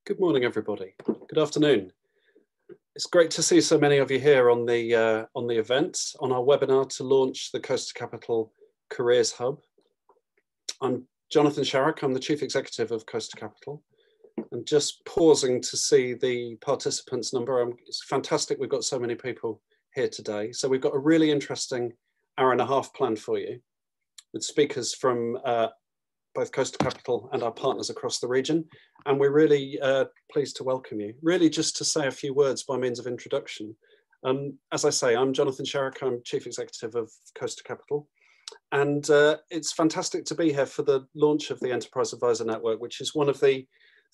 Good morning, everybody. Good afternoon. It's great to see so many of you here on the event, on our webinar to launch the Coast to Capital Careers Hub. I'm Jonathan Sharrock. I'm the Chief Executive of Coast to Capital. And just pausing to see the participants number. It's fantastic we've got so many people here today. So we've got a really interesting hour and a half planned for you with speakers from both Coast to Capital and our partners across the region. And we're really pleased to welcome you. Really just to say a few words by means of introduction. As I say, I'm Jonathan Sharrock, I'm Chief Executive of Coast to Capital. And it's fantastic to be here for the launch of the Enterprise Advisor Network, which is one of the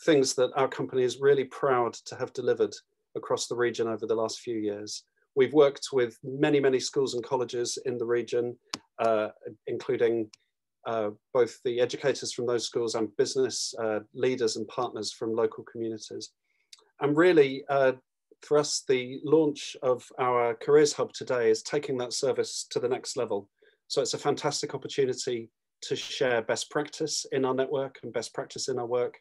things that our company is really proud to have delivered across the region over the last few years. We've worked with many, many schools and colleges in the region, including both the educators from those schools and business leaders and partners from local communities. And really, for us, the launch of our Careers Hub today is taking that service to the next level. So it's a fantastic opportunity to share best practice in our network and best practice in our work,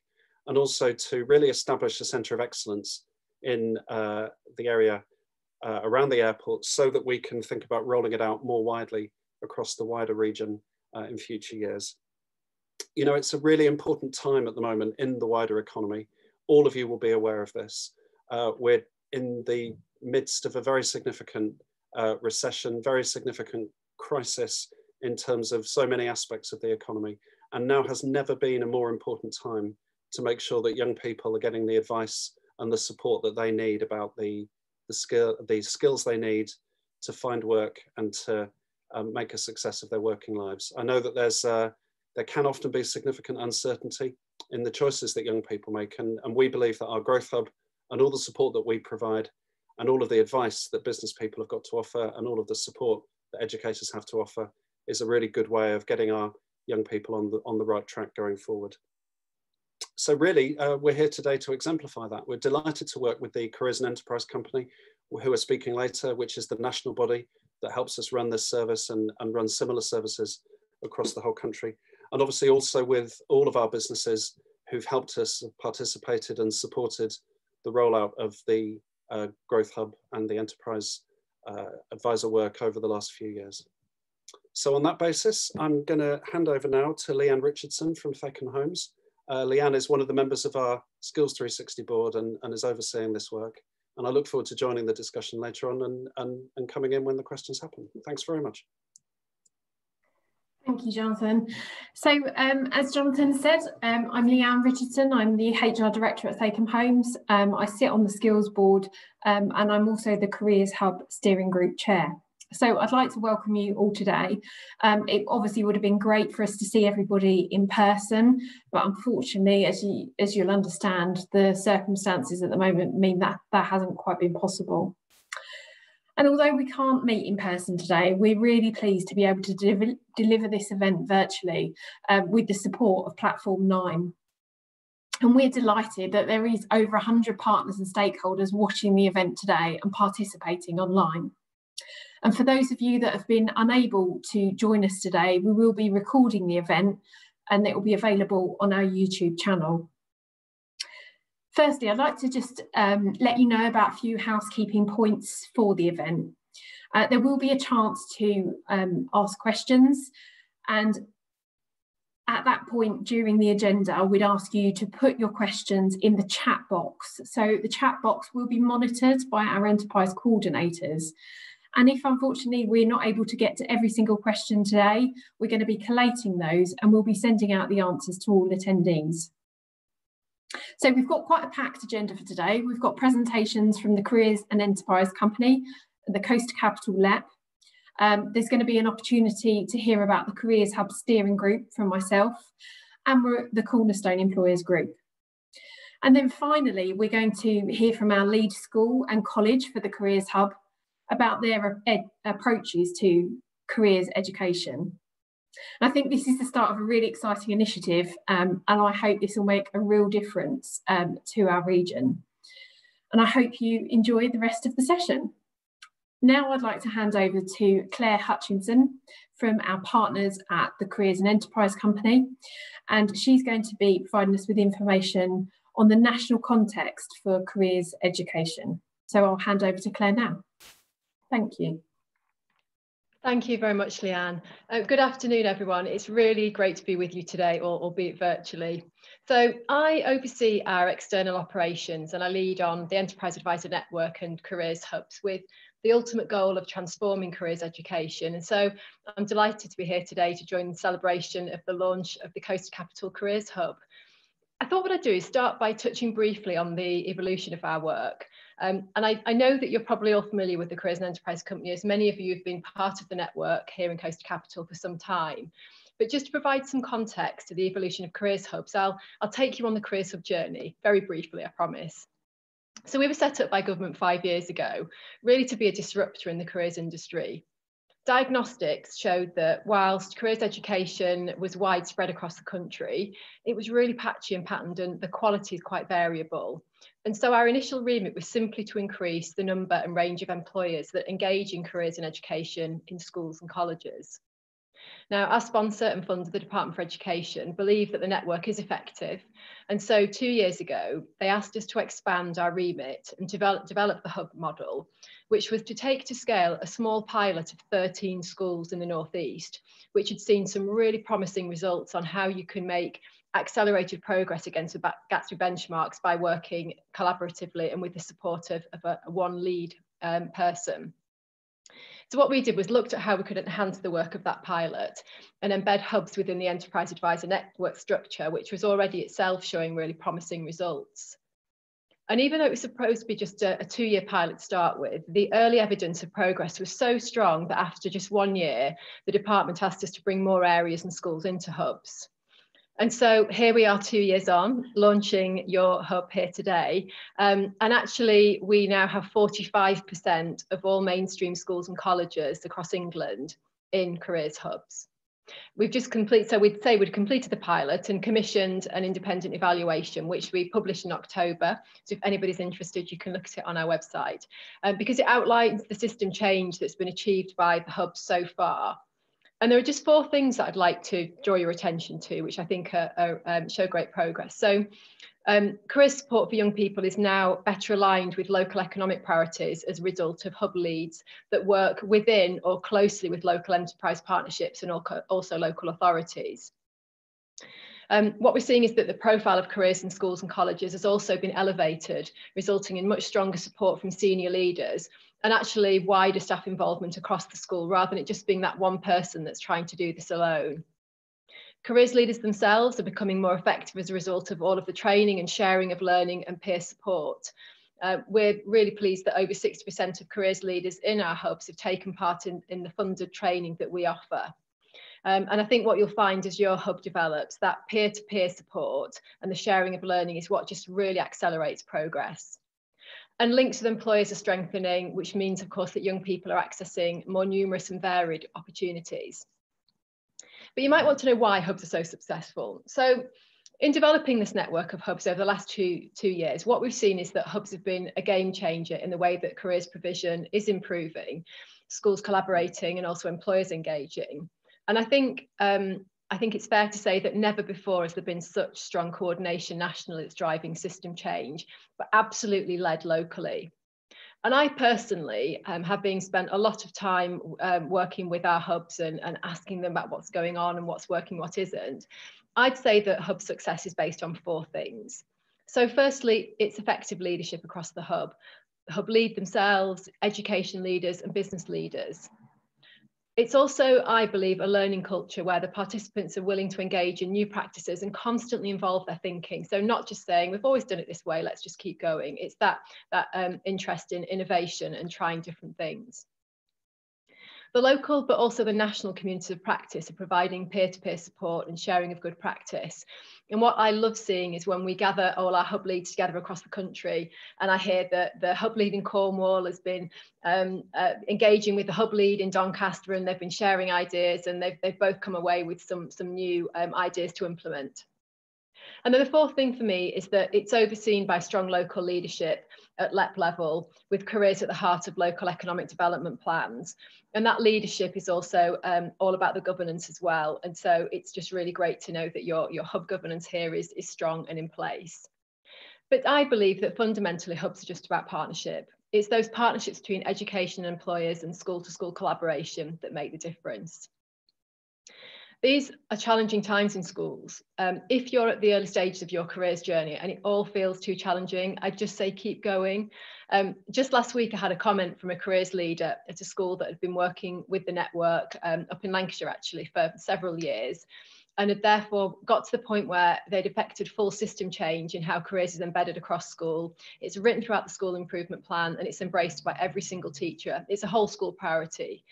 and also to really establish a centre of excellence in the area around the airport so that we can think about rolling it out more widely across the wider region in future years. You know, it's a really important time at the moment in the wider economy. All of you will be aware of this. We're in the midst of a very significant recession, very significant crisis in terms of so many aspects of the economy. And now has never been a more important time to make sure that young people are getting the advice and the support that they need about the skills they need to find work and to make a success of their working lives. I know that there can often be significant uncertainty in the choices that young people make, and we believe that our Growth Hub and all the support that we provide and all of the advice that business people have got to offer and all of the support that educators have to offer is a really good way of getting our young people on the right track going forward. So really, we're here today to exemplify that. We're delighted to work with the Careers and Enterprise Company, who are speaking later, which is the national body that helps us run this service and run similar services across the whole country. And obviously also with all of our businesses who've helped us, participated and supported the rollout of the Growth Hub and the Enterprise Advisor work over the last few years. So on that basis, I'm going to hand over now to Leanne Richardson from Thackham Homes. Leanne is one of the members of our Skills 360 board and is overseeing this work. And I look forward to joining the discussion later on and coming in when the questions happen. Thanks very much. Thank you, Jonathan. So as Jonathan said, I'm Leanne Richardson. I'm the HR Director at Thackham Homes. I sit on the Skills Board and I'm also the Careers Hub Steering Group Chair. So I'd like to welcome you all today. It obviously would have been great for us to see everybody in person, but unfortunately, as you'll understand, the circumstances at the moment mean that that hasn't quite been possible. And although we can't meet in person today, we're really pleased to be able to deliver this event virtually with the support of Platform 9. And we're delighted that there is over 100 partners and stakeholders watching the event today and participating online. And for those of you that have been unable to join us today, we will be recording the event and it will be available on our YouTube channel. Firstly, I'd like to just let you know about a few housekeeping points for the event. There will be a chance to ask questions, and at that point during the agenda, we'd ask you to put your questions in the chat box. So the chat box will be monitored by our enterprise coordinators. And if unfortunately we're not able to get to every single question today, we're going to be collating those and we'll be sending out the answers to all attendees. So we've got quite a packed agenda for today. We've got presentations from the Careers and Enterprise Company, the Coast to Capital LEP. There's going to be an opportunity to hear about the Careers Hub Steering Group from myself and the Cornerstone Employers Group. And then finally, we're going to hear from our lead school and college for the Careers Hub about their approaches to careers education. I think this is the start of a really exciting initiative and I hope this will make a real difference to our region. And I hope you enjoy the rest of the session. Now I'd like to hand over to Claire Hutchinson from our partners at the Careers and Enterprise Company, and she's going to be providing us with information on the national context for careers education. So I'll hand over to Claire now. Thank you. Thank you very much, Leanne. Good afternoon, everyone. It's really great to be with you today, albeit virtually. So I oversee our external operations and I lead on the Enterprise Advisor Network and Careers Hubs with the ultimate goal of transforming careers education. And so I'm delighted to be here today to join the celebration of the launch of the Coast Capital Careers Hub. I thought what I'd do is start by touching briefly on the evolution of our work. And I know that you're probably all familiar with the Careers and Enterprise Company, as many of you have been part of the network here in Coast Capital for some time. But just to provide some context to the evolution of Careers Hubs, I'll take you on the Careers Hub journey, very briefly, I promise. So we were set up by government 5 years ago, really to be a disruptor in the careers industry. Diagnostics showed that whilst careers education was widespread across the country, it was really patchy and patterned and the quality is quite variable. And so our initial remit was simply to increase the number and range of employers that engage in careers and education in schools and colleges. Now, our sponsor and funder, the Department for Education, believe that the network is effective. And so 2 years ago, they asked us to expand our remit and develop the hub model, which was to take to scale a small pilot of 13 schools in the Northeast, which had seen some really promising results on how you can make accelerated progress against the Gatsby benchmarks by working collaboratively and with the support of one lead person. So what we did was looked at how we could enhance the work of that pilot and embed hubs within the Enterprise Advisor Network structure, which was already itself showing really promising results. And even though it was supposed to be just a 2-year pilot to start with, the early evidence of progress was so strong that after just 1 year, the department asked us to bring more areas and schools into hubs. And so here we are 2 years on, launching your hub here today. And actually, we now have 45% of all mainstream schools and colleges across England in careers hubs. We've just completed, so we'd say we'd completed the pilot and commissioned an independent evaluation, which we published in October. So if anybody's interested, you can look at it on our website, because it outlines the system change that's been achieved by the hubs so far. And there are just 4 things that I'd like to draw your attention to, which I think show great progress. So career support for young people is now better aligned with local economic priorities as a result of hub leads that work within or closely with local enterprise partnerships and also local authorities. What we're seeing is that the profile of careers in schools and colleges has also been elevated, resulting in much stronger support from senior leaders and actually wider staff involvement across the school, rather than it just being that one person that's trying to do this alone. Careers leaders themselves are becoming more effective as a result of all of the training and sharing of learning and peer support. We're really pleased that over 60% of careers leaders in our hubs have taken part in the funded training that we offer. And I think what you'll find as your hub develops, that peer-to-peer support and the sharing of learning is what just really accelerates progress. And links with employers are strengthening, which means, of course, that young people are accessing more numerous and varied opportunities. But you might want to know why hubs are so successful. So in developing this network of hubs over the last two years, what we've seen is that hubs have been a game changer in the way that careers provision is improving, schools collaborating and also employers engaging. And I think it's fair to say that never before has there been such strong coordination nationally that's driving system change, but absolutely led locally. And I personally have been spent a lot of time working with our hubs and asking them about what's going on and what's working, what isn't. I'd say that hub success is based on 4 things. So firstly, it's effective leadership across the hub lead themselves, education leaders and business leaders. It's also, I believe, a learning culture where the participants are willing to engage in new practices and constantly involve their thinking. So not just saying, we've always done it this way, let's just keep going. It's that interest in innovation and trying different things. The local, but also the national communities of practice are providing peer-to-peer support and sharing of good practice. And what I love seeing is when we gather all our hub leads together across the country, and I hear that the hub lead in Cornwall has been engaging with the hub lead in Doncaster, and they've been sharing ideas, and they've both come away with some new ideas to implement. And then the 4th thing for me is that it's overseen by strong local leadership at LEP level, with careers at the heart of local economic development plans. And that leadership is also all about the governance as well. And so it's just really great to know that your hub governance here is strong and in place. But I believe that fundamentally hubs are just about partnership. It's those partnerships between education and employers and school-to-school collaboration that make the difference. These are challenging times in schools. If you're at the early stages of your careers journey and it all feels too challenging, I'd just say keep going. Just last week, I had a comment from a careers leader at a school that had been working with the network up in Lancashire, actually, for several years, and had therefore got to the point where they'd effected full system change in how careers is embedded across school. It's written throughout the school improvement plan and it's embraced by every single teacher. It's a whole school priority.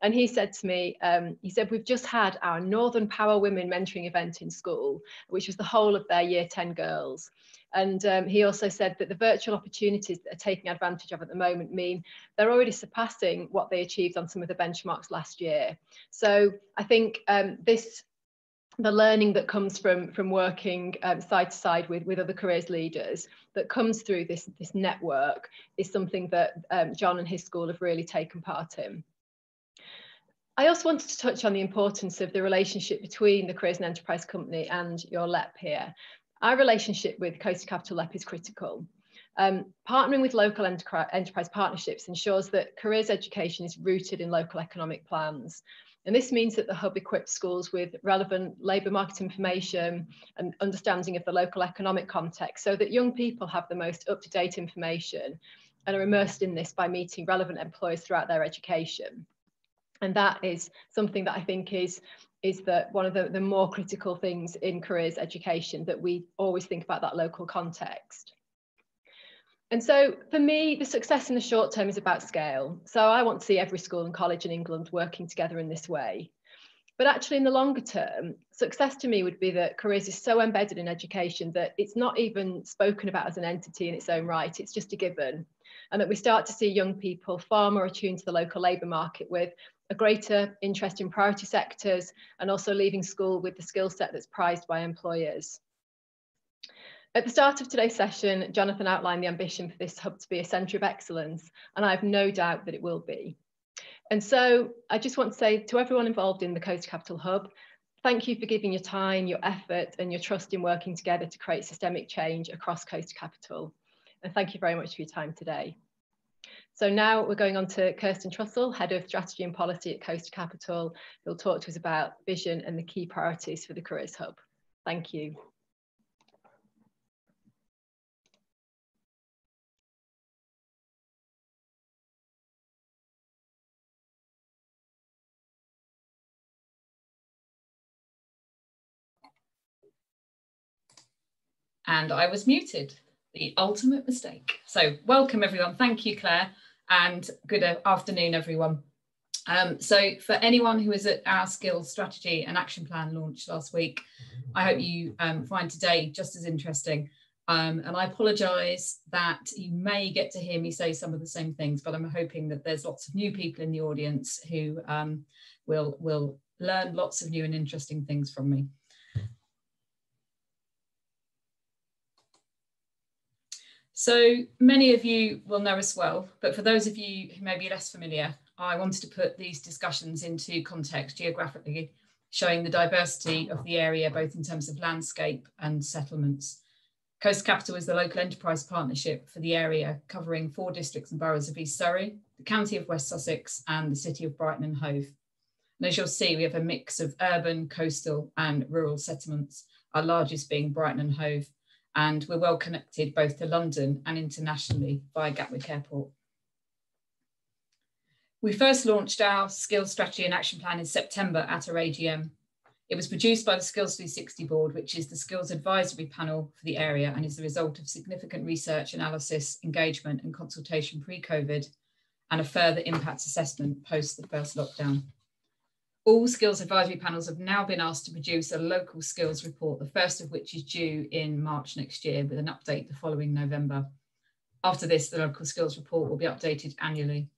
And he said to me, he said, we've just had our Northern Power Women mentoring event in school, which was the whole of their year 10 girls. And he also said that the virtual opportunities that are taking advantage of at the moment mean they're already surpassing what they achieved on some of the benchmarks last year. So I think the learning that comes from working side to side with other careers leaders that comes through this network is something that John and his school have really taken part in. I also wanted to touch on the importance of the relationship between the Careers and Enterprise Company and your LEP here. Our relationship with Coast Capital LEP is critical. Partnering with local enterprise partnerships ensures that careers education is rooted in local economic plans. And this means that the hub equips schools with relevant labour market information and understanding of the local economic context so that young people have the most up-to-date information and are immersed in this by meeting relevant employers throughout their education. And that is something that I think is one of the more critical things in careers education, that we always think about that local context. And so for me, the success in the short term is about scale. So I want to see every school and college in England working together in this way. But actually in the longer term, success to me would be that careers is so embedded in education that it's not even spoken about as an entity in its own right, it's just a given. And that we start to see young people far more attuned to the local labour market with a greater interest in priority sectors and also leaving school with the skill set that's prized by employers. At the start of today's session, Jonathan outlined the ambition for this hub to be a centre of excellence, and I have no doubt that it will be. And so I just want to say to everyone involved in the Coast Capital Hub, thank you for giving your time, your effort and your trust in working together to create systemic change across Coast Capital. And thank you very much for your time today. So now we're going on to Kirsten Trussell, Head of Strategy and Policy at Coast Capital, who'll talk to us about vision and the key priorities for the Careers Hub. Thank you. And I was muted, the ultimate mistake. So welcome everyone, thank you Claire, and good afternoon everyone. So for anyone who was at our skills strategy and action plan launch last week, I hope you find today just as interesting. And I apologise that you may get to hear me say some of the same things, but I'm hoping that there's lots of new people in the audience who will learn lots of new and interesting things from me. So many of you will know us well, but for those of you who may be less familiar, I wanted to put these discussions into context geographically, showing the diversity of the area, both in terms of landscape and settlements. Coast Capital is the local enterprise partnership for the area, covering 4 districts and boroughs of East Surrey, the county of West Sussex and the city of Brighton and Hove. And as you'll see, we have a mix of urban, coastal and rural settlements, our largest being Brighton and Hove. And we're well connected both to London and internationally via Gatwick Airport. We first launched our Skills Strategy and Action Plan in September at our AGM. It was produced by the Skills 360 Board, which is the skills advisory panel for the area and is the result of significant research, analysis, engagement and consultation pre-COVID and a further impact assessment post the first lockdown. All skills advisory panels have now been asked to produce a local skills report, the first of which is due in March next year with an update the following November. After this, the local skills report will be updated annually.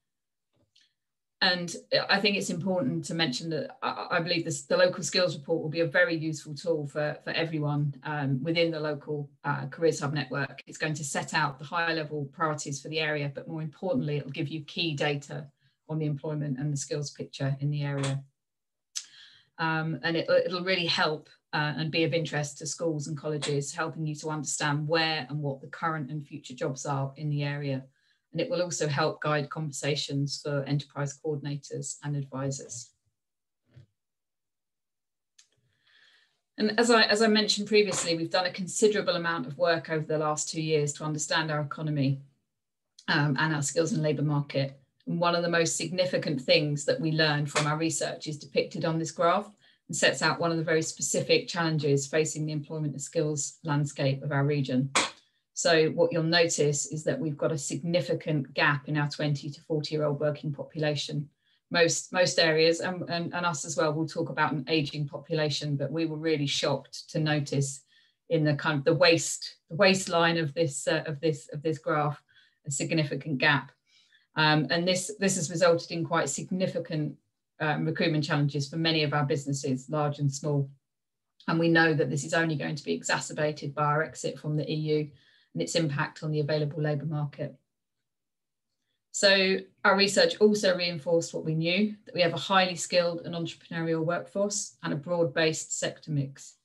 And I think it's important to mention that I believe the local skills report will be a very useful tool for everyone within the local Careers Hub network. It's going to set out the higher level priorities for the area, but more importantly, it'll give you key data on the employment and the skills picture in the area. and it'll really help and be of interest to schools and colleges, helping you to understand where and what the current and future jobs are in the area. And it will also help guide conversations for enterprise coordinators and advisors. And as I mentioned previously, we've done a considerable amount of work over the last 2 years to understand our economy and our skills and labour market. And one of the most significant things that we learned from our research is depicted on this graph and sets out one of the very specific challenges facing the employment and skills landscape of our region. So what you'll notice is that we've got a significant gap in our 20 to 40-year-old working population. Most areas, and us as well, will talk about an ageing population, but we were really shocked to notice in the kind of the waistline of this graph a significant gap, and this has resulted in quite significant recruitment challenges for many of our businesses, large and small. And we know that this is only going to be exacerbated by our exit from the EU and its impact on the available labour market. So our research also reinforced what we knew, that we have a highly skilled and entrepreneurial workforce and a broad-based sector mix.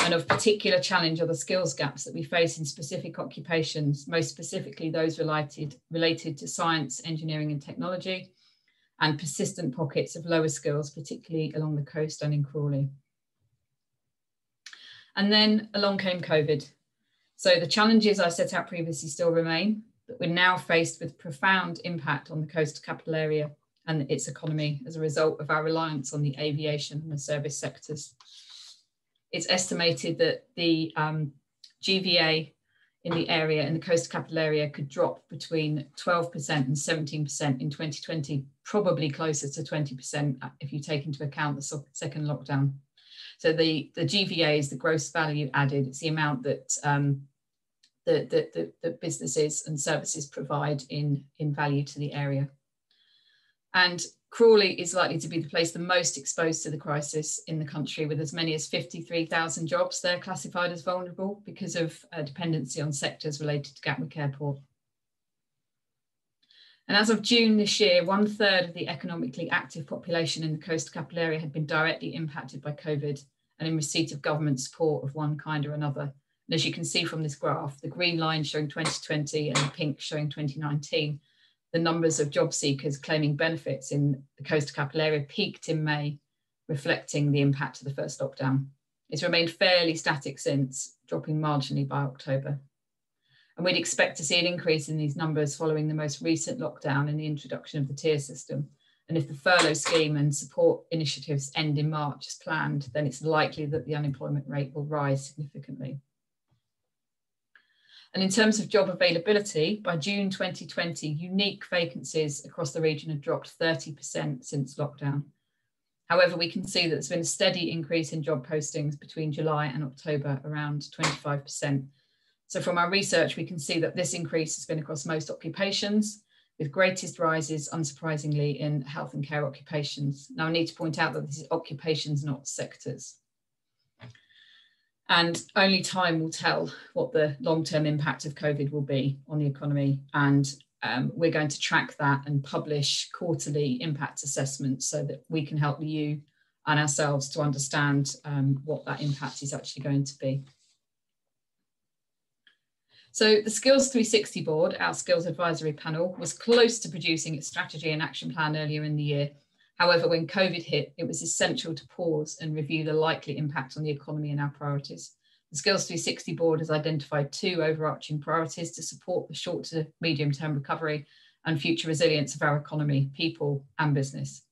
And of particular challenge are the skills gaps that we face in specific occupations, most specifically those related to science, engineering and technology, and persistent pockets of lower skills, particularly along the coast and in Crawley. And then along came COVID. So the challenges I set out previously still remain, but we're now faced with profound impact on the coast capital area and its economy as a result of our reliance on the aviation and the service sectors. It's estimated that the GVA in the area, in the coast capital area, could drop between 12% and 17% in 2020, probably closer to 20% if you take into account the second lockdown. So the GVA is the gross value added. It's the amount that the businesses and services provide in value to the area. And Crawley is likely to be the place the most exposed to the crisis in the country, with as many as 53,000 jobs there classified as vulnerable because of dependency on sectors related to Gatwick Airport. And as of June this year, 1/3 of the economically active population in the coast capital area had been directly impacted by COVID and in receipt of government support of one kind or another. And as you can see from this graph, the green line showing 2020 and the pink showing 2019, the numbers of job seekers claiming benefits in the coast capital area peaked in May, reflecting the impact of the first lockdown. It's remained fairly static since, dropping marginally by October. And we'd expect to see an increase in these numbers following the most recent lockdown and the introduction of the tier system. And if the furlough scheme and support initiatives end in March as planned, then it's likely that the unemployment rate will rise significantly. And in terms of job availability, by June 2020, unique vacancies across the region had dropped 30% since lockdown. However, we can see that there's been a steady increase in job postings between July and October, around 25%. So from our research, we can see that this increase has been across most occupations, with greatest rises, unsurprisingly, in health and care occupations. Now, I need to point out that this is occupations, not sectors. And only time will tell what the long-term impact of COVID will be on the economy. And we're going to track that and publish quarterly impact assessments so that we can help you and ourselves to understand what that impact is actually going to be. So the Skills 360 board, our skills advisory panel, was close to producing its strategy and action plan earlier in the year. However, when COVID hit, it was essential to pause and review the likely impact on the economy and our priorities. The Skills 360 board has identified 2 overarching priorities to support the short to medium-term recovery and future resilience of our economy, people and business.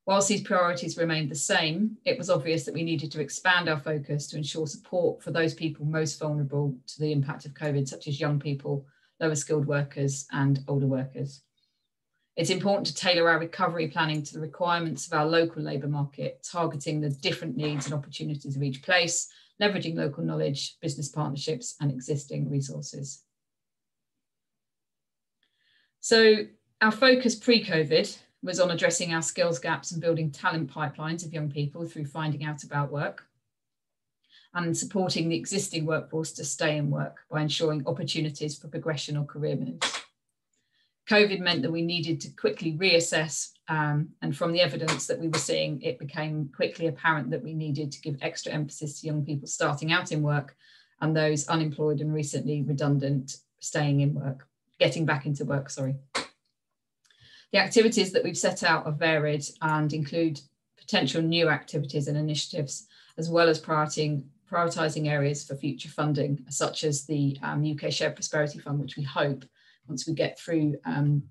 Whilst these priorities remained the same, it was obvious that we needed to expand our focus to ensure support for those people most vulnerable to the impact of COVID, such as young people, lower skilled workers and older workers. It's important to tailor our recovery planning to the requirements of our local labour market, targeting the different needs and opportunities of each place, leveraging local knowledge, business partnerships and existing resources. So our focus pre-COVID was on addressing our skills gaps and building talent pipelines of young people through finding out about work, and supporting the existing workforce to stay in work by ensuring opportunities for progression or career moves. COVID meant that we needed to quickly reassess, and from the evidence that we were seeing, it became quickly apparent that we needed to give extra emphasis to young people starting out in work and those unemployed and recently redundant staying in work, getting back into work, sorry. The activities that we've set out are varied and include potential new activities and initiatives, as well as prioritising areas for future funding, such as the UK Shared Prosperity Fund, which we hope, once we get through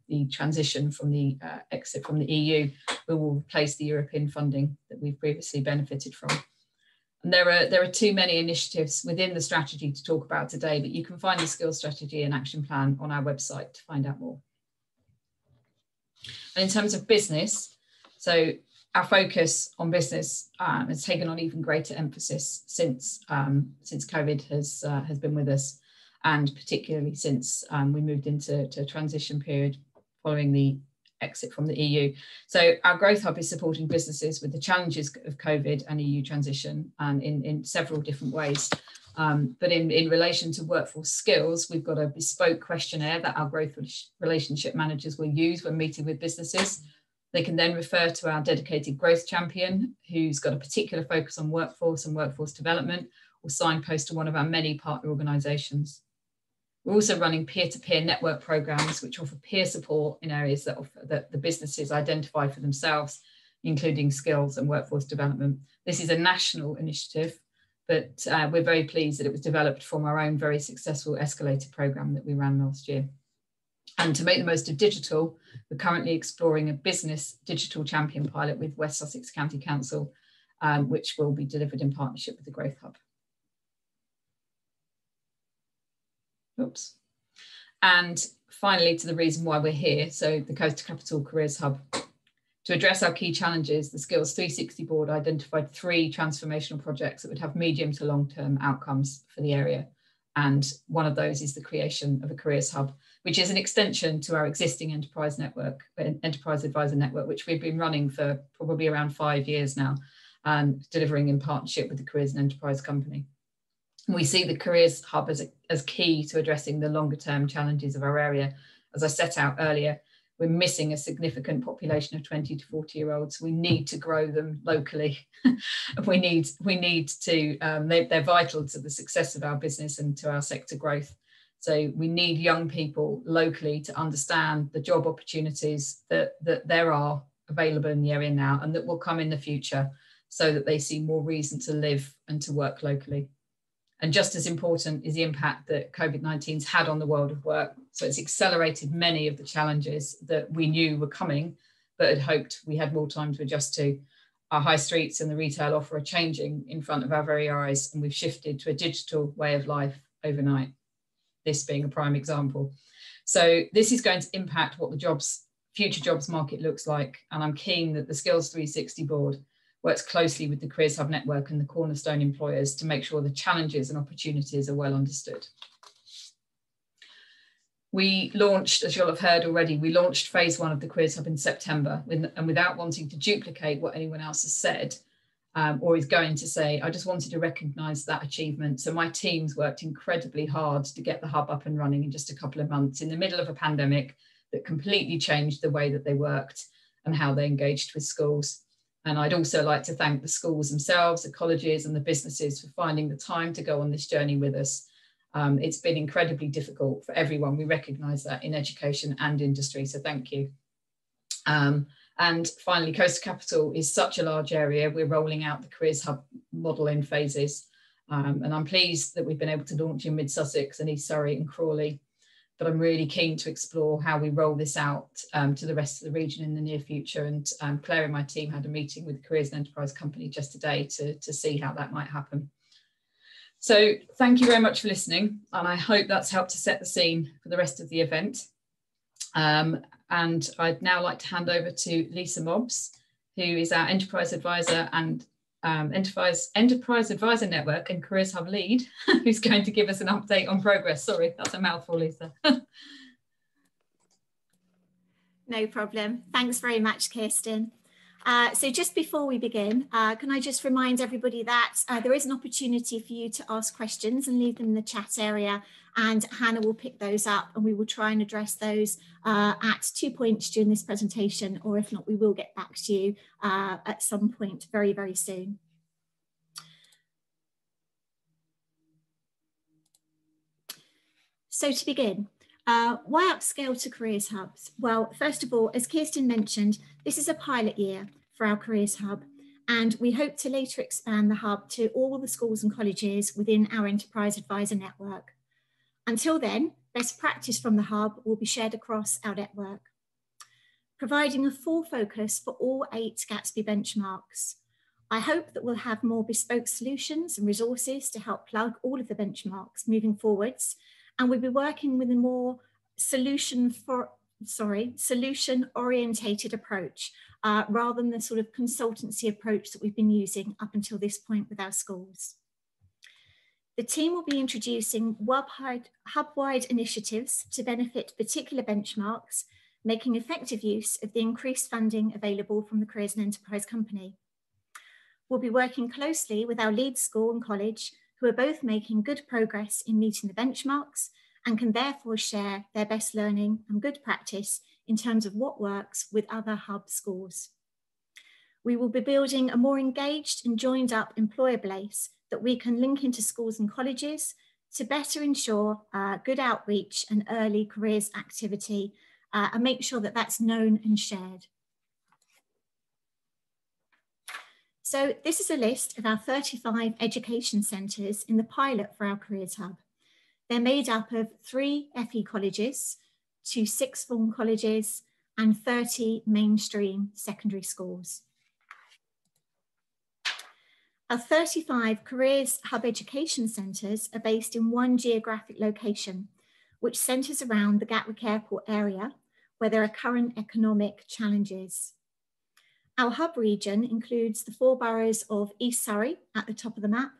the transition from the exit from the EU, we will replace the European funding that we've previously benefited from. And there are too many initiatives within the strategy to talk about today, but you can find the skills strategy and action plan on our website to find out more. And in terms of business, so our focus on business has taken on even greater emphasis since COVID has been with us, and particularly since we moved into a transition period following the exit from the EU. So our Growth Hub is supporting businesses with the challenges of COVID and EU transition, and in several different ways. But in relation to workforce skills, we've got a bespoke questionnaire that our growth relationship managers will use when meeting with businesses. They can then refer to our dedicated growth champion, who's got a particular focus on workforce and workforce development, or signpost to one of our many partner organisations. We're also running peer-to-peer network programs, which offer peer support in areas that the businesses identify for themselves, including skills and workforce development. This is a national initiative, but we're very pleased that it was developed from our own very successful escalator program that we ran last year. And to make the most of digital, we're currently exploring a business digital champion pilot with West Sussex County Council, which will be delivered in partnership with the Growth Hub. Oops. And finally, to the reason why we're here, so the Coast to Capital Careers Hub. To address our key challenges, the Skills 360 board identified 3 transformational projects that would have medium to long-term outcomes for the area. And one of those is the creation of a careers hub, which is an extension to our existing enterprise advisor network, which we've been running for probably around 5 years now, delivering in partnership with the Careers and Enterprise Company. We see the Careers Hub as key to addressing the longer term challenges of our area. As I set out earlier, we're missing a significant population of 20 to 40-year-olds. We need to grow them locally. we need to, they're vital to the success of our business and to our sector growth. So we need young people locally to understand the job opportunities that there are available in the area now and that will come in the future, so that they see more reason to live and to work locally. And just as important is the impact that COVID-19's had on the world of work. So it's accelerated many of the challenges that we knew were coming, but had hoped we had more time to adjust to. Our high streets and the retail offer are changing in front of our very eyes, and we've shifted to a digital way of life overnight, this being a prime example. So this is going to impact what the future jobs market looks like. And I'm keen that the Skills 360 board works closely with the Careers Hub network and the Cornerstone employers to make sure the challenges and opportunities are well understood. We launched, as you'll have heard already, we launched phase 1 of the Careers Hub in September, and without wanting to duplicate what anyone else has said or is going to say, I just wanted to recognise that achievement. So my teams worked incredibly hard to get the hub up and running in just a couple of months in the middle of a pandemic that completely changed the way that they worked and how they engaged with schools. And I'd also like to thank the schools themselves, the colleges and the businesses for finding the time to go on this journey with us. It's been incredibly difficult for everyone. We recognise that in education and industry, so thank you. And finally, Coast to Capital is such a large area. We're rolling out the Careers Hub model in phases. And I'm pleased that we've been able to launch in Mid Sussex and East Surrey and Crawley. But I'm really keen to explore how we roll this out to the rest of the region in the near future. And Claire and my team had a meeting with the Careers and Enterprise Company just today to see how that might happen. So thank you very much for listening. And I hope that's helped to set the scene for the rest of the event. And I'd now like to hand over to Lisa Mobbs, who is our Enterprise Advisor and Enterprise Advisor Network and Careers Hub lead, who's going to give us an update on progress. Sorry, that's a mouthful, Lisa. No problem. Thanks very much, Kirsten. So just before we begin, can I just remind everybody that there is an opportunity for you to ask questions and leave them in the chat area and Hannah will pick those up and we will try and address those at 2 points during this presentation, or if not, we will get back to you at some point very, very soon. So to begin, why upscale to careers hubs? Well, first of all, as Kirsten mentioned, this is a pilot year for our careers hub, and we hope to later expand the hub to all the schools and colleges within our enterprise advisor network. Until then, best practice from the hub will be shared across our network, providing a full focus for all 8 Gatsby benchmarks. I hope that we'll have more bespoke solutions and resources to help plug all of the benchmarks moving forwards, and we'll be working with a more solution-orientated approach rather than the sort of consultancy approach that we've been using up until this point with our schools. The team will be introducing hub-wide initiatives to benefit particular benchmarks, making effective use of the increased funding available from the Careers and Enterprise Company. We'll be working closely with our lead school and college, who are both making good progress in meeting the benchmarks and can therefore share their best learning and good practice in terms of what works with other hub schools. We will be building a more engaged and joined up employer base that we can link into schools and colleges to better ensure good outreach and early careers activity and make sure that that's known and shared. So this is a list of our 35 education centres in the pilot for our Careers Hub. They're made up of 3 FE colleges, 2 sixth form colleges, and 30 mainstream secondary schools. Our 35 Careers Hub education centres are based in one geographic location, which centres around the Gatwick Airport area, where there are current economic challenges. Our hub region includes the 4 boroughs of East Surrey at the top of the map,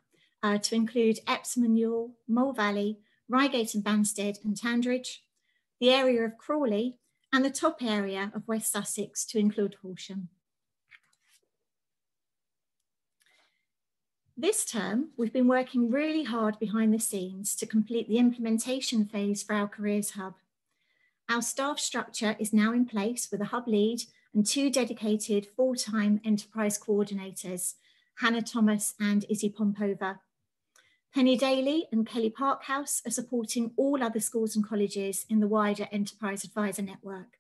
to include Epsom and Ewell, Mole Valley, Reigate and Banstead and Tandridge, the area of Crawley, and the top area of West Sussex to include Horsham. This term, we've been working really hard behind the scenes to complete the implementation phase for our Careers Hub. Our staff structure is now in place with a hub lead and 2 dedicated full-time enterprise coordinators, Hannah Thomas and Izzy Pompova. Penny Daly and Kelly Parkhouse are supporting all other schools and colleges in the wider enterprise advisor network.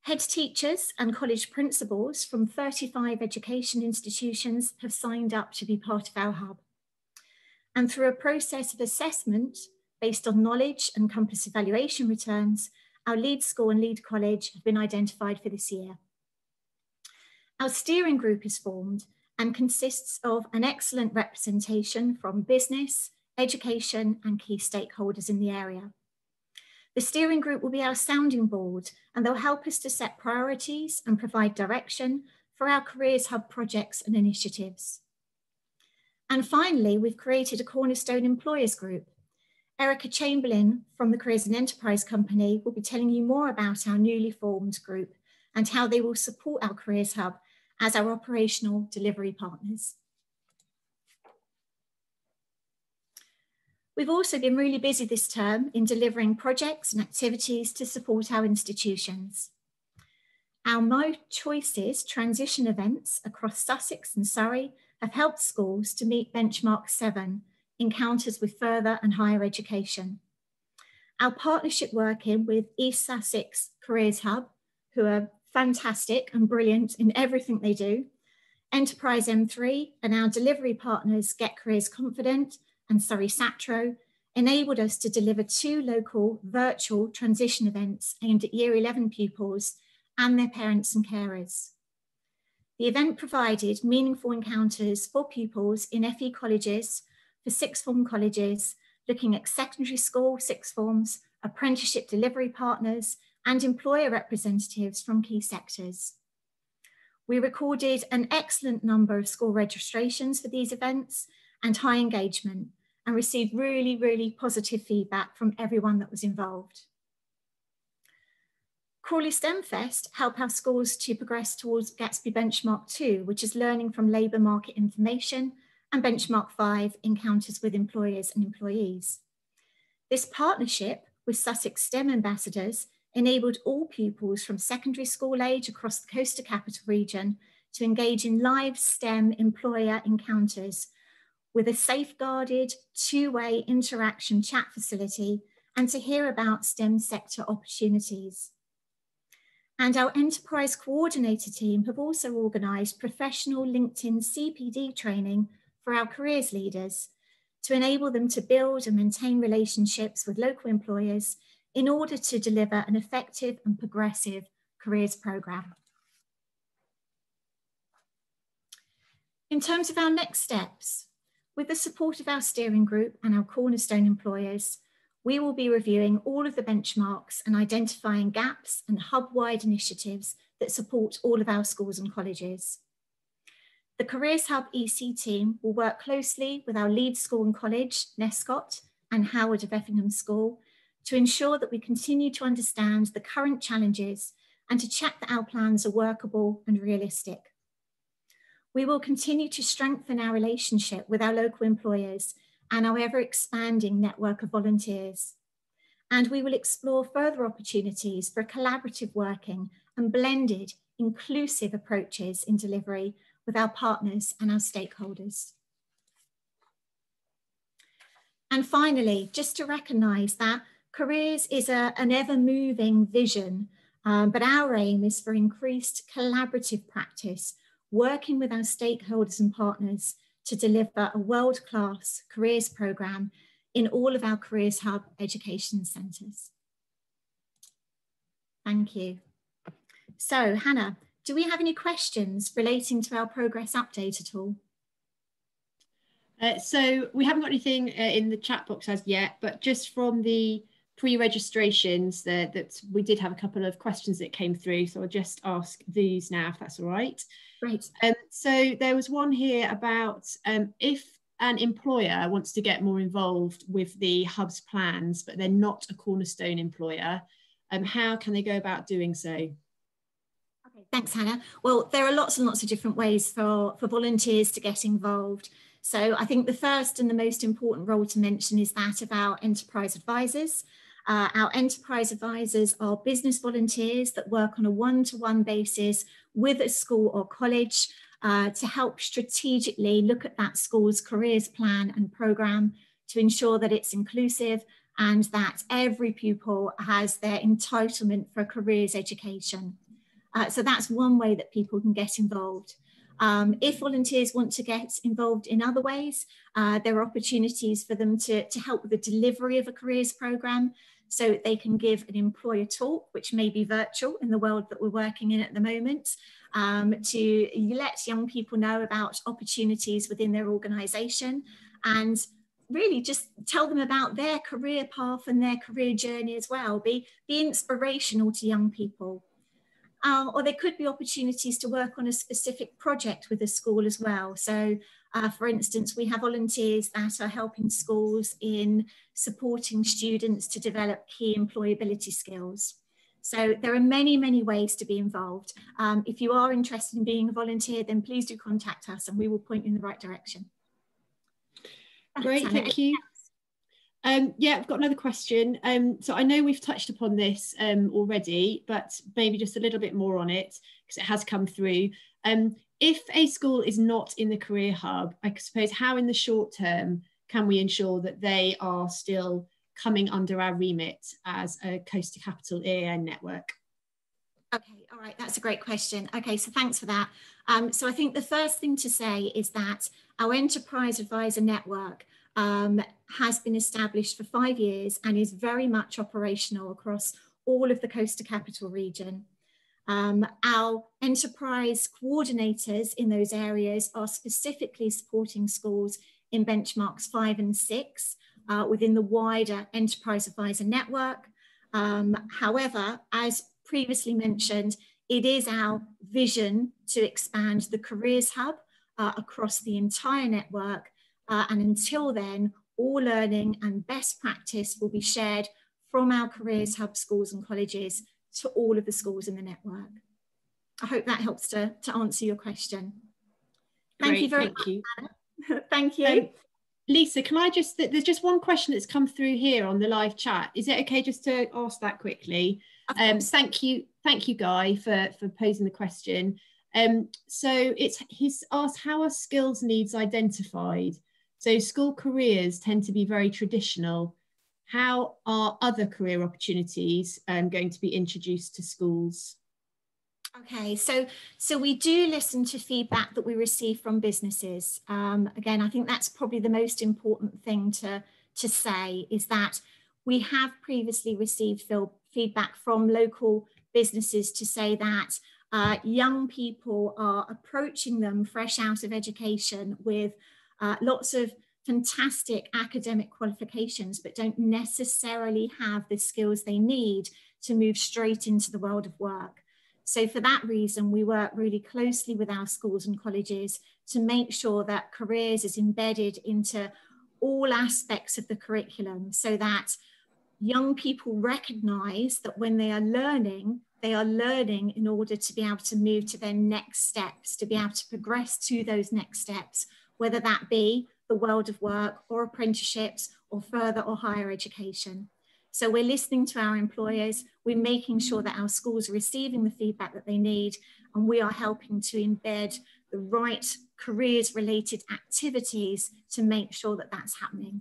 Head teachers and college principals from 35 education institutions have signed up to be part of our hub. And through a process of assessment based on knowledge and Compass evaluation returns, our lead school and lead college have been identified for this year. Our steering group is formed and consists of an excellent representation from business, education, and key stakeholders in the area. The steering group will be our sounding board, and they'll help us to set priorities and provide direction for our Careers Hub projects and initiatives. And finally, we've created a Cornerstone Employers Group. Erica Chamberlain from the Careers and Enterprise Company will be telling you more about our newly formed group and how they will support our Careers Hub as our operational delivery partners. We've also been really busy this term in delivering projects and activities to support our institutions. Our My Choices transition events across Sussex and Surrey have helped schools to meet benchmark 7, encounters with further and higher education. Our partnership working with East Sussex Careers Hub, who are fantastic and brilliant in everything they do, Enterprise M3 and our delivery partners Get Careers Confident and Surrey Satro enabled us to deliver 2 local virtual transition events aimed at Year 11 pupils and their parents and carers. The event provided meaningful encounters for pupils in FE colleges, for sixth form colleges, looking at secondary school sixth forms, apprenticeship delivery partners, and employer representatives from key sectors. We recorded an excellent number of school registrations for these events and high engagement, and received really, really positive feedback from everyone that was involved. Crawley STEMfest helped our schools to progress towards Gatsby Benchmark 2, which is learning from labour market information, and Benchmark 5, encounters with employers and employees. This partnership with Sussex STEM ambassadors enabled all pupils from secondary school age across the Coastal Capital region to engage in live STEM employer encounters with a safeguarded two-way interaction chat facility and to hear about STEM sector opportunities. And our enterprise coordinator team have also organised professional LinkedIn CPD training for our careers leaders to enable them to build and maintain relationships with local employers in order to deliver an effective and progressive careers programme. In terms of our next steps, with the support of our steering group and our Cornerstone employers, we will be reviewing all of the benchmarks and identifying gaps and hub-wide initiatives that support all of our schools and colleges. The Careers Hub EC team will work closely with our Leeds School and College, Nescott, and Howard of Effingham School to ensure that we continue to understand the current challenges and to check that our plans are workable and realistic. We will continue to strengthen our relationship with our local employers and our ever-expanding network of volunteers. And we will explore further opportunities for collaborative working and blended, inclusive approaches in delivery with our partners and our stakeholders. And finally, just to recognise that careers is an ever-moving vision, but our aim is for increased collaborative practice, working with our stakeholders and partners to deliver a world-class careers programme in all of our Careers Hub education centres. Thank you. So, Hannah, do we have any questions relating to our progress update at all? So we haven't got anything in the chat box as yet, but just from the pre-registrations that we did have a couple of questions that came through, so I'll just ask these now if that's all right. Great. So there was one here about if an employer wants to get more involved with the Hub's plans, but they're not a Cornerstone employer, how can they go about doing so? Okay, thanks, Hannah. Well, there are lots and lots of different ways for volunteers to get involved. So I think the first and the most important role to mention is that of our enterprise advisors. Our enterprise advisors are business volunteers that work on a one-to-one basis with a school or college to help strategically look at that school's careers plan and programme to ensure that it's inclusive and that every pupil has their entitlement for a careers education. So that's one way that people can get involved. If volunteers want to get involved in other ways, there are opportunities for them to help with the delivery of a careers programme. So they can give an employer talk, which may be virtual in the world that we're working in at the moment, to let young people know about opportunities within their organisation and really just tell them about their career path and their career journey as well. Be inspirational to young people. Or there could be opportunities to work on a specific project with a school as well. So, for instance, we have volunteers that are helping schools in supporting students to develop key employability skills. So there are many, many ways to be involved. If you are interested in being a volunteer, then please do contact us and we will point you in the right direction. Great, thank you. Yeah, I've got another question. So I know we've touched upon this already, but maybe just a little bit more on it because it has come through. If a school is not in the Career Hub, I suppose how in the short term can we ensure that they are still coming under our remit as a Coastal Capital EAN network? Okay, all right, that's a great question. Okay, so thanks for that. So I think the first thing to say is that our Enterprise Advisor Network has been established for 5 years and is very much operational across all of the Coastal Capital region. Our enterprise coordinators in those areas are specifically supporting schools in benchmarks 5 and 6 within the wider Enterprise Advisor Network. However, as previously mentioned, it is our vision to expand the Careers Hub across the entire network. And until then, all learning and best practice will be shared from our Careers Hub schools and colleges to all of the schools in the network. I hope that helps to answer your question. Thank you very much. You. Thank you. Lisa, can I just, there's just one question that's come through here on the live chat. Is it okay just to ask that quickly? Thank you, Guy, for posing the question. So he's asked, how are skills needs identified? So school careers tend to be very traditional. How are other career opportunities going to be introduced to schools? Okay, so we do listen to feedback that we receive from businesses. Again, I think that's probably the most important thing to say, is that we have previously received feedback from local businesses to say that young people are approaching them fresh out of education with lots of fantastic academic qualifications, but don't necessarily have the skills they need to move straight into the world of work. So for that reason, we work really closely with our schools and colleges to make sure that careers is embedded into all aspects of the curriculum, so that young people recognise that when they are learning in order to be able to move to their next steps, to be able to progress to those next steps, whether that be the world of work or apprenticeships or further or higher education. So we're listening to our employers, we're making sure that our schools are receiving the feedback that they need, and we are helping to embed the right careers related activities to make sure that that's happening.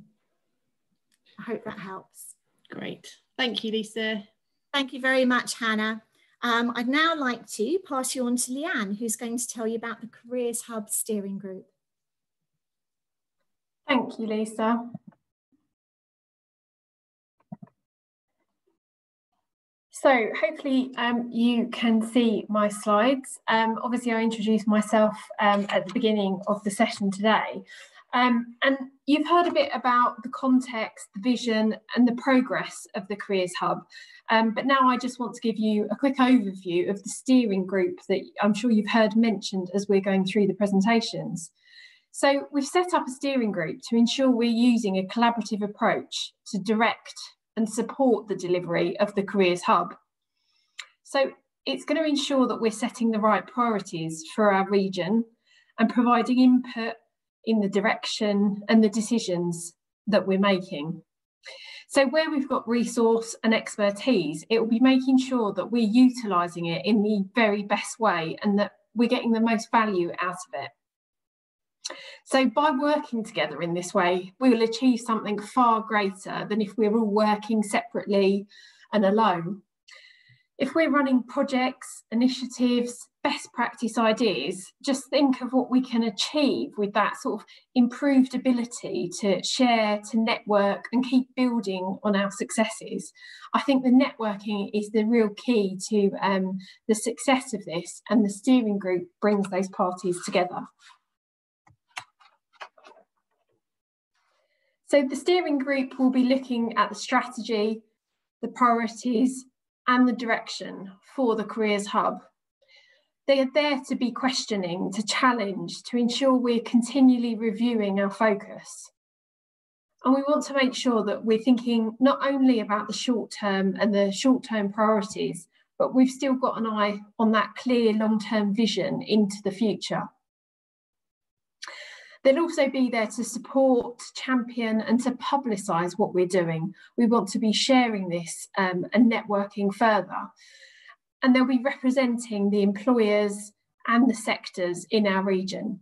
I hope that helps. Great. Thank you, Lisa. Thank you very much, Hannah. I'd now like to pass you on to Leanne, who's going to tell you about the Careers Hub Steering Group. Thank you, Lisa. So hopefully you can see my slides. Obviously, I introduced myself at the beginning of the session today. And you've heard a bit about the context, the vision and the progress of the Careers Hub. But now I just want to give you a quick overview of the steering group that I'm sure you've heard mentioned as we're going through the presentations. So we've set up a steering group to ensure we're using a collaborative approach to direct and support the delivery of the Careers Hub. So it's going to ensure that we're setting the right priorities for our region and providing input in the direction and the decisions that we're making. So where we've got resource and expertise, it will be making sure that we're utilising it in the very best way and that we're getting the most value out of it. So by working together in this way, we will achieve something far greater than if we're all working separately and alone. If we're running projects, initiatives, best practice ideas, just think of what we can achieve with that sort of improved ability to share, to network and keep building on our successes. I think the networking is the real key to the success of this, and the steering group brings those parties together. So the steering group will be looking at the strategy, the priorities and the direction for the Careers Hub. They are there to be questioning, to challenge, to ensure we're continually reviewing our focus. And we want to make sure that we're thinking not only about the short term and the short term priorities, but we've still got an eye on that clear long-term vision into the future. They'll also be there to support, champion and to publicise what we're doing. We want to be sharing this and networking further. And they'll be representing the employers and the sectors in our region.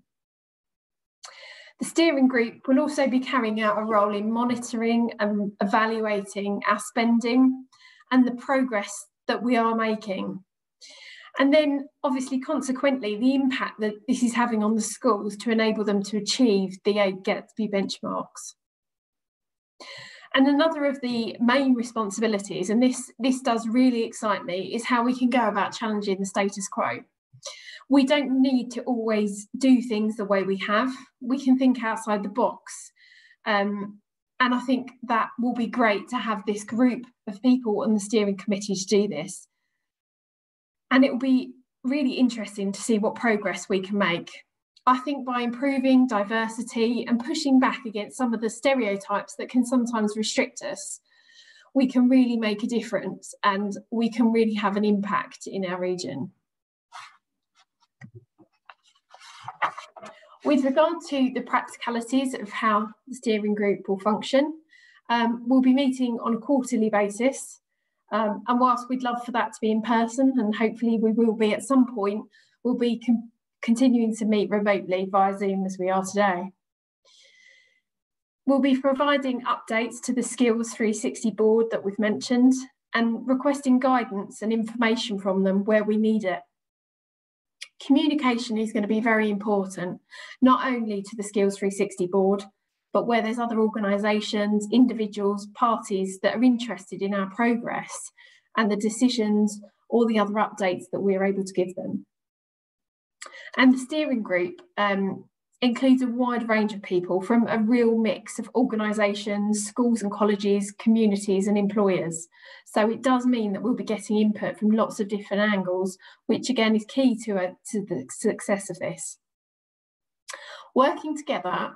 The steering group will also be carrying out a role in monitoring and evaluating our spending and the progress that we are making. And then obviously, consequently, the impact that this is having on the schools to enable them to achieve the 8 Gatsby benchmarks. And another of the main responsibilities, and this does really excite me, is how we can go about challenging the status quo. We don't need to always do things the way we have. We can think outside the box. And I think that will be great to have this group of people on the steering committee to do this. And it will be really interesting to see what progress we can make. I think by improving diversity and pushing back against some of the stereotypes that can sometimes restrict us, we can really make a difference and we can really have an impact in our region. With regard to the practicalities of how the steering group will function, we'll be meeting on a quarterly basis. And whilst we'd love for that to be in person, and hopefully we will be at some point, we'll be continuing to meet remotely via Zoom as we are today. We'll be providing updates to the Skills 360 board that we've mentioned and requesting guidance and information from them where we need it. Communication is going to be very important, not only to the Skills 360 board, but where there's other organisations, individuals, parties that are interested in our progress and the decisions or the other updates that we're able to give them. And the steering group includes a wide range of people from a real mix of organisations, schools and colleges, communities and employers. So it does mean that we'll be getting input from lots of different angles, which again is key to the success of this. Working together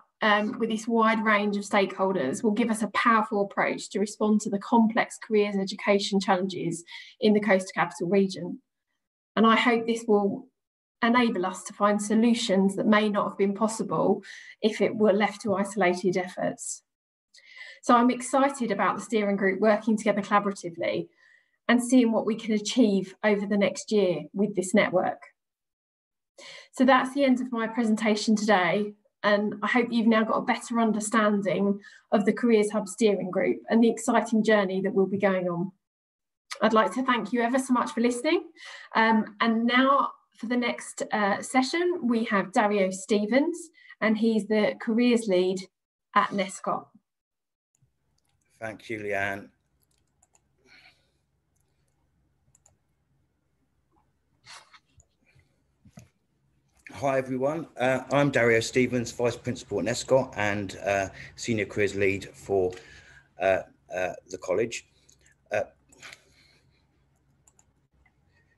with this wide range of stakeholders will give us a powerful approach to respond to the complex careers education challenges in the Coastal Capital region. And I hope this will enable us to find solutions that may not have been possible if it were left to isolated efforts. So I'm excited about the steering group working together collaboratively and seeing what we can achieve over the next year with this network. So that's the end of my presentation today, and I hope you've now got a better understanding of the Careers Hub steering group and the exciting journey that we'll be going on. I'd like to thank you ever so much for listening, and now for the next session, we have Dario Stevens, and he's the careers lead at Nescott. Thank you, Leanne. Hi, everyone. I'm Dario Stevens, Vice Principal at Nescott and Senior Careers Lead for the college.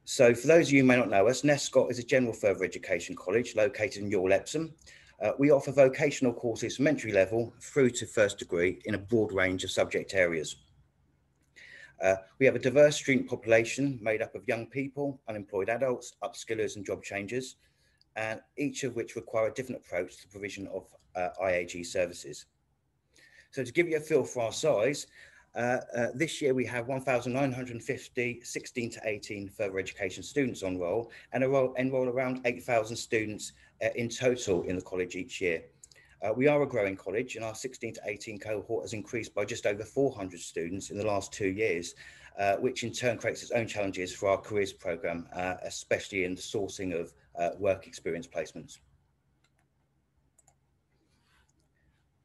So for those of you who may not know us, Nescott is a general further education college located in York, Epsom. We offer vocational courses from entry level through to first degree in a broad range of subject areas. We have a diverse student population made up of young people, unemployed adults, upskillers and job changers, and each of which require a different approach to the provision of IAG services. So to give you a feel for our size, this year we have 1,950 16 to 18 further education students on roll and enroll around 8,000 students in total in the college each year. We are a growing college, and our 16 to 18 cohort has increased by just over 400 students in the last 2 years, which in turn creates its own challenges for our careers programme, especially in the sourcing of work experience placements.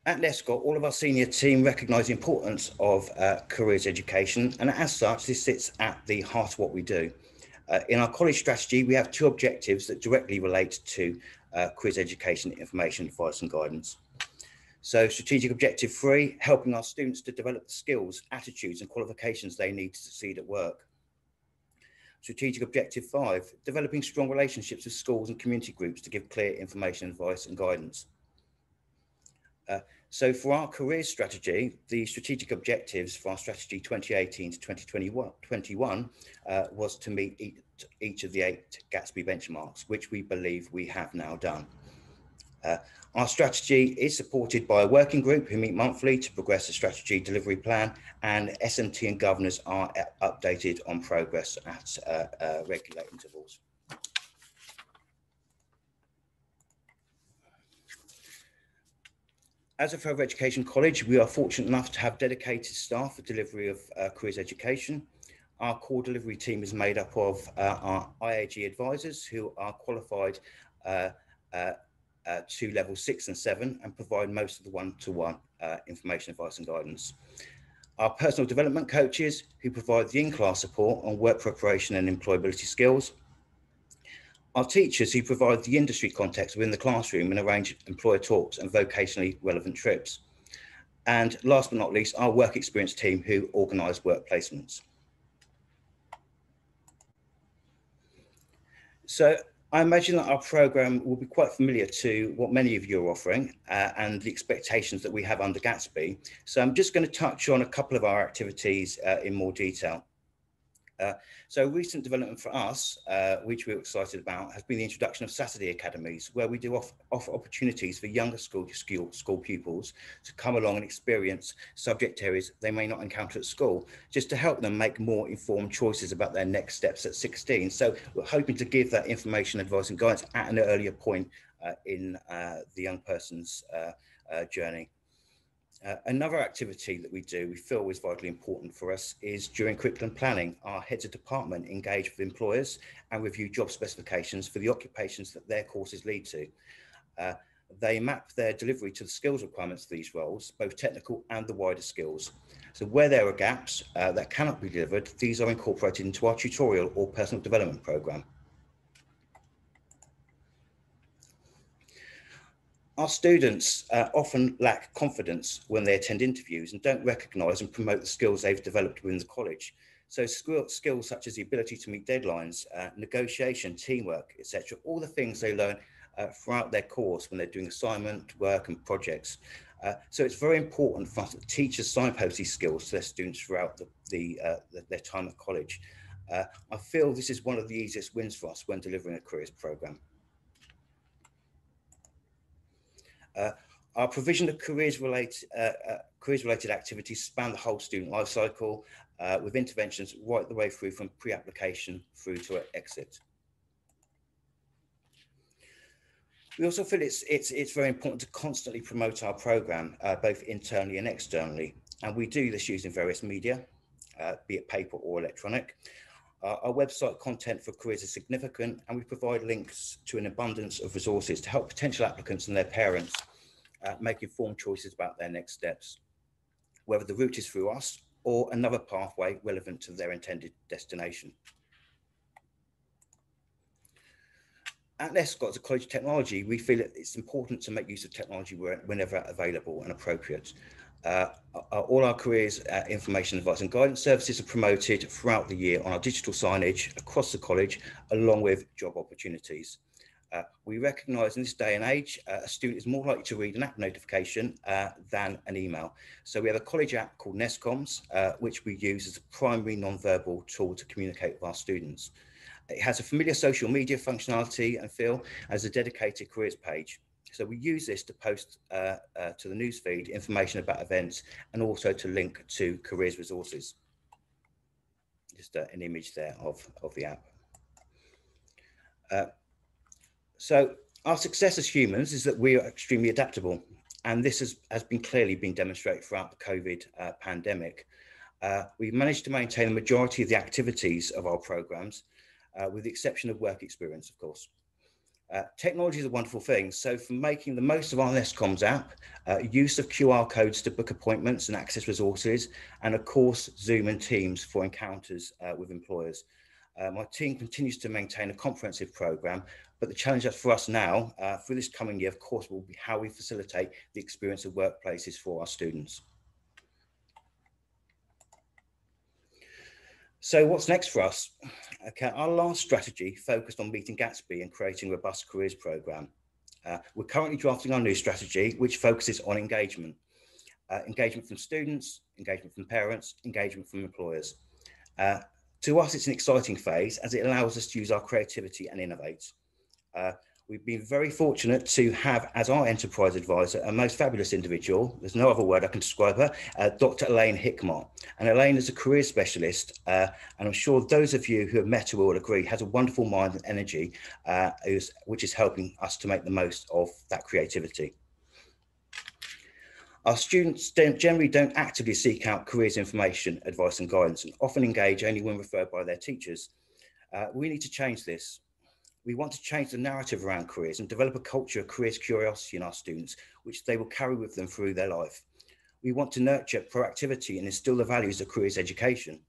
At Nescott, all of our senior team recognise the importance of careers education, and as such, this sits at the heart of what we do. In our college strategy, we have 2 objectives that directly relate to careers education, information, advice and guidance. So strategic objective 3, helping our students to develop the skills, attitudes and qualifications they need to succeed at work. Strategic objective 5, developing strong relationships with schools and community groups to give clear information, advice and guidance. So for our careers strategy, the strategic objectives for our strategy 2018 to 2021 was to meet each of the 8 Gatsby benchmarks, which we believe we have now done. Our strategy is supported by a working group who meet monthly to progress the strategy delivery plan, and SMT and governors are updated on progress at regular intervals. As a further education college, we are fortunate enough to have dedicated staff for delivery of careers education. Our core delivery team is made up of our IAG advisors who are qualified to level 6 and 7 and provide most of the one-to-one information, advice and guidance. Our personal development coaches who provide the in-class support on work preparation and employability skills. Our teachers who provide the industry context within the classroom and arrange employer talks and vocationally relevant trips. And last but not least, our work experience team who organise work placements. So I imagine that our programme will be quite familiar to what many of you are offering and the expectations that we have under Gatsby. So I'm just going to touch on a couple of our activities in more detail. So recent development for us, which we're excited about, has been the introduction of Saturday Academies, where we do offer opportunities for younger school pupils to come along and experience subject areas they may not encounter at school, just to help them make more informed choices about their next steps at 16. So we're hoping to give that information, advice and guidance at an earlier point in the young person's journey. Another activity that we feel is vitally important for us is during curriculum planning. Our heads of department engage with employers and review job specifications for the occupations that their courses lead to. They map their delivery to the skills requirements for these roles, both technical and the wider skills. So where there are gaps that cannot be delivered, these are incorporated into our tutorial or personal development programme. Our students often lack confidence when they attend interviews and don't recognise and promote the skills they've developed within the college. So skills such as the ability to meet deadlines, negotiation, teamwork, etc., all the things they learn throughout their course when they're doing assignment, work and projects. So it's very important for us that teachers signpost these skills to their students throughout their time at college. I feel this is one of the easiest wins for us when delivering a careers programme. Our provision of careers-related activities span the whole student life cycle, with interventions right the way through from pre-application through to exit. We also feel it's very important to constantly promote our programme, both internally and externally, and we do this using various media, be it paper or electronic. Our website content for careers is significant, and we provide links to an abundance of resources to help potential applicants and their parents make informed choices about their next steps, whether the route is through us or another pathway relevant to their intended destination. At Lescott, as a College of Technology, we feel that it's important to make use of technology whenever available and appropriate. All our careers information, advice and guidance services are promoted throughout the year on our digital signage across the college, along with job opportunities. We recognise in this day and age, a student is more likely to read an app notification than an email. So we have a college app called Nestcoms, which we use as a primary non-verbal tool to communicate with our students. It has a familiar social media functionality and feel as a dedicated careers page. So we use this to post to the newsfeed information about events and also to link to careers resources. Just an image there of the app. So our success as humans is that we are extremely adaptable, and this has been clearly been demonstrated throughout the COVID pandemic. We've managed to maintain the majority of the activities of our programs, with the exception of work experience, of course. Technology is a wonderful thing. So from making the most of our Nestcoms app, use of QR codes to book appointments and access resources, and of course, Zoom and Teams for encounters with employers. My team continues to maintain a comprehensive programme, but the challenge for us now, for this coming year, of course, will be how we facilitate the experience of workplaces for our students. So what's next for us? Okay, our last strategy focused on meeting Gatsby and creating a robust careers programme. We're currently drafting our new strategy, which focuses on engagement. Engagement from students, engagement from parents, engagement from employers. To us, it's an exciting phase as it allows us to use our creativity and innovate. We've been very fortunate to have as our enterprise advisor a most fabulous individual, there's no other word I can describe her, Dr. Elaine Hickmott. And Elaine is a career specialist, and I'm sure those of you who have met her will agree, has a wonderful mind and energy, which is helping us to make the most of that creativity. Our students generally don't actively seek out careers information, advice and guidance, and often engage only when referred by their teachers. We need to change this. We want to change the narrative around careers and develop a culture of careers curiosity in our students, which they will carry with them through their life. We want to nurture proactivity and instill the values of careers education.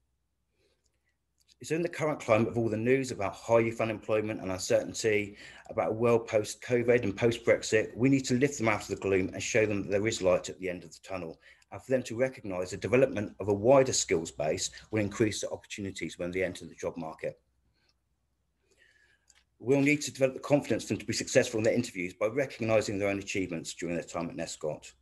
So in the current climate of all the news about high youth unemployment and uncertainty, about a world post-COVID and post-Brexit, we need to lift them out of the gloom and show them that there is light at the end of the tunnel, and for them to recognise the development of a wider skills base will increase their opportunities when they enter the job market. We'll need to develop the confidence for them to be successful in their interviews by recognising their own achievements during their time at Lescott.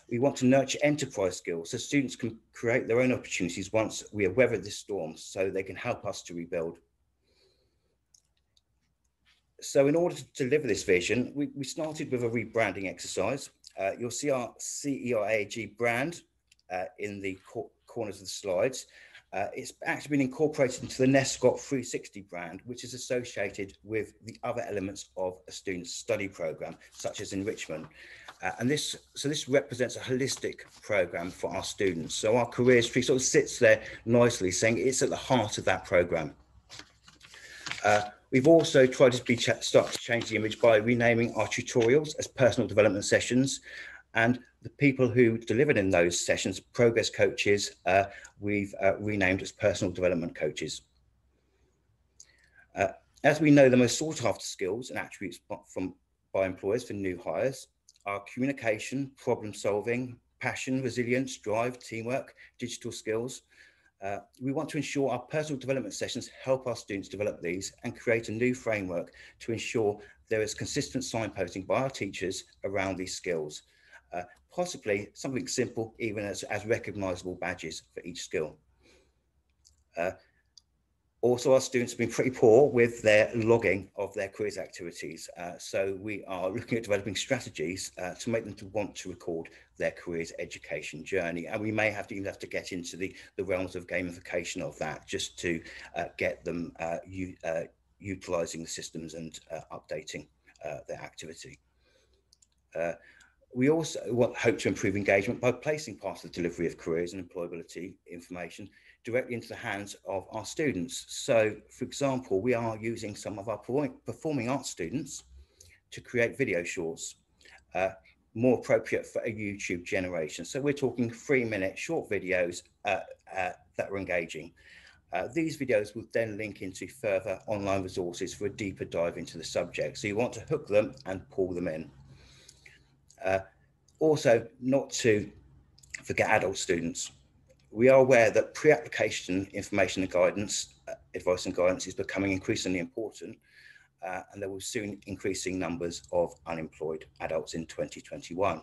We want to nurture enterprise skills so students can create their own opportunities once we have weathered this storm, so they can help us to rebuild. So in order to deliver this vision, we started with a rebranding exercise. You'll see our CEIAG brand in the corners of the slides. It's actually been incorporated into the Nescott 360 brand, which is associated with the other elements of a student's study program, such as enrichment. And this represents a holistic program for our students. So our careers tree sort of sits there nicely, saying it's at the heart of that program. We've also tried to start to change the image by renaming our tutorials as personal development sessions, and the people who delivered in those sessions, progress coaches, we've renamed as personal development coaches. As we know, the most sought after skills and attributes by employers for new hires are communication, problem solving, passion, resilience, drive, teamwork, digital skills. We want to ensure our personal development sessions help our students develop these and create a new framework to ensure there is consistent signposting by our teachers around these skills. Possibly something simple, even as recognizable badges for each skill. Also, our students have been pretty poor with their logging of their careers activities. So we are looking at developing strategies to make them to want to record their careers education journey. And we may even have to get into the realms of gamification of that, just to get them utilizing the systems and updating their activity. We also hope to improve engagement by placing part of the delivery of careers and employability information directly into the hands of our students. So, for example, we are using some of our performing arts students to create video shorts, more appropriate for a YouTube generation. So we're talking 3-minute short videos that are engaging. These videos will then link into further online resources for a deeper dive into the subject. So you want to hook them and pull them in. Also, not to forget adult students. We are aware that pre-application information and guidance, advice and guidance is becoming increasingly important, and there will soon increasing numbers of unemployed adults in 2021.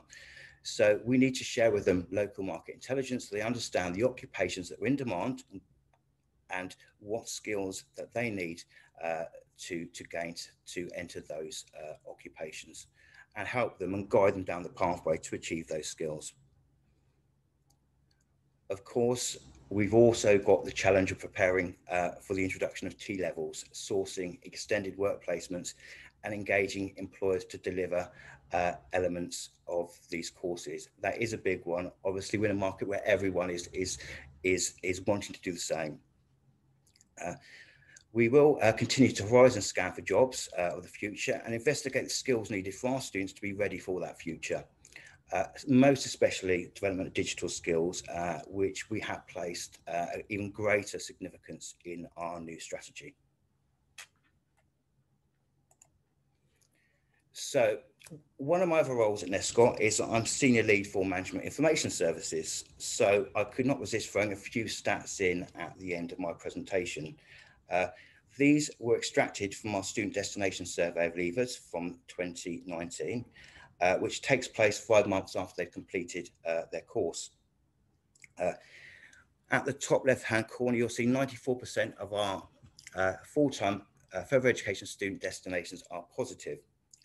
So we need to share with them local market intelligence so they understand the occupations that are in demand and what skills that they need to gain to enter those occupations, and help them and guide them down the pathway to achieve those skills. Of course, we've also got the challenge of preparing for the introduction of T-levels, sourcing extended work placements, and engaging employers to deliver elements of these courses. That is a big one. Obviously, we're in a market where everyone is wanting to do the same. We will continue to horizon scan for jobs of the future and investigate the skills needed for our students to be ready for that future. Most especially development of digital skills, which we have placed even greater significance in our new strategy. So one of my other roles at Nescott is I'm Senior Lead for Management Information Services. So I could not resist throwing a few stats in at the end of my presentation. These were extracted from our Student Destination Survey of Leavers from 2019, which takes place 5 months after they've completed their course. At the top left-hand corner, you'll see 94% of our full-time further education student destinations are positive.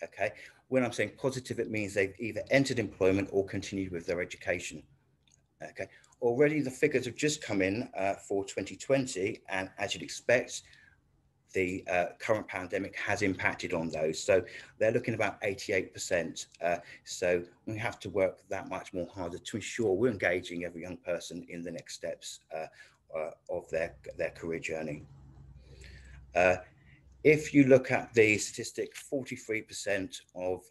Okay, when I'm saying positive, it means they've either entered employment or continued with their education. Okay, already the figures have just come in for 2020, and as you'd expect, the current pandemic has impacted on those. So they're looking about 88%. So we have to work that much more harder to ensure we're engaging every young person in the next steps of their career journey. If you look at the statistic, 43% of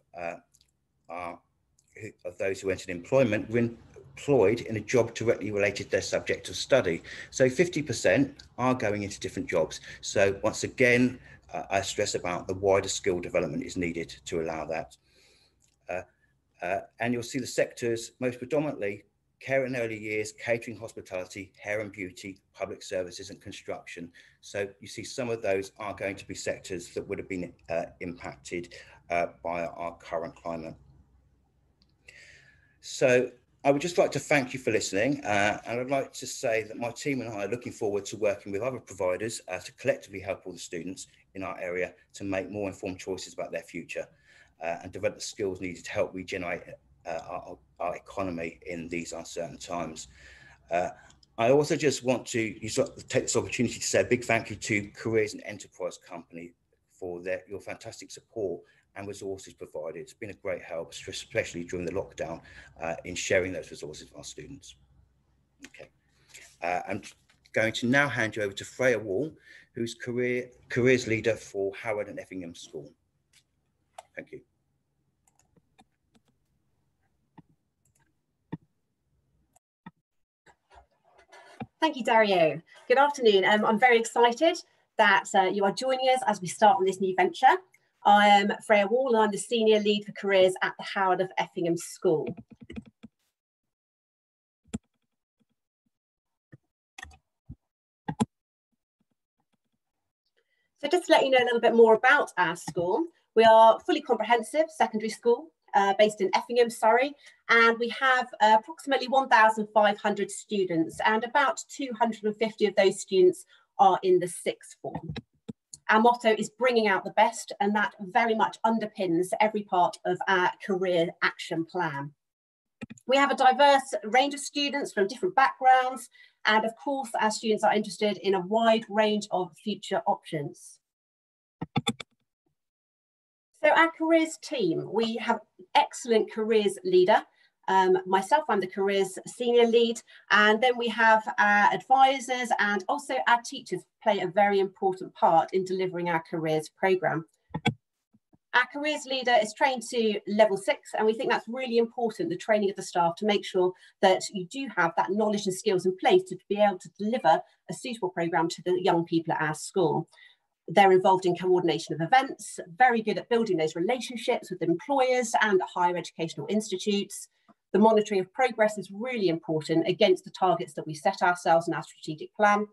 those who entered employment were employed in a job directly related to their subject of study. So 50% are going into different jobs. So once again, I stress about the wider skill development is needed to allow that. And you'll see the sectors most predominantly: care in early years, catering, hospitality, hair and beauty, public services and construction. So you see some of those are going to be sectors that would have been impacted by our current climate. So I would just like to thank you for listening, and I'd like to say that my team and I are looking forward to working with other providers to collectively help all the students in our area to make more informed choices about their future and develop the skills needed to help regenerate our economy in these uncertain times. I also just want to take this opportunity to say a big thank you to Careers and Enterprise Company for your fantastic support and resources provided. It's been a great help, especially during the lockdown, in sharing those resources with our students. Okay, I'm going to now hand you over to Freya Wall, who's careers leader for Howard and Effingham School. Thank you. Thank you, Dario. Good afternoon. I'm very excited that you are joining us as we start on this new venture. I am Freya Wall and I'm the Senior Lead for Careers at the Howard of Effingham School. So just to let you know a little bit more about our school, we are fully comprehensive secondary school based in Effingham, Surrey, and we have approximately 1,500 students, and about 250 of those students are in the sixth form. Our motto is bringing out the best, and that very much underpins every part of our career action plan. We have a diverse range of students from different backgrounds, and of course our students are interested in a wide range of future options. So our careers team, we have excellent careers leader. Myself, I'm the careers senior lead, and then we have our advisors and also our teachers play a very important part in delivering our careers programme. Our careers leader is trained to level 6, and we think that's really important, the training of the staff, to make sure that you do have that knowledge and skills in place to be able to deliver a suitable programme to the young people at our school. They're involved in coordination of events, very good at building those relationships with employers and higher educational institutes. The monitoring of progress is really important against the targets that we set ourselves in our strategic plan,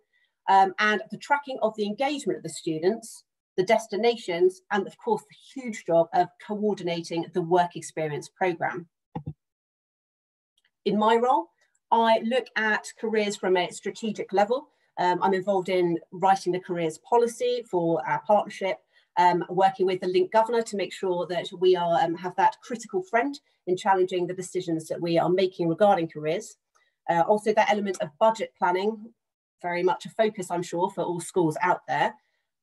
and the tracking of the engagement of the students, the destinations, and of course the huge job of coordinating the work experience programme. In my role, I look at careers from a strategic level. I'm involved in writing the careers policy for our partnership, working with the link governor to make sure that we are, have that critical friend in challenging the decisions that we are making regarding careers. Also that element of budget planning, very much a focus, I'm sure, for all schools out there.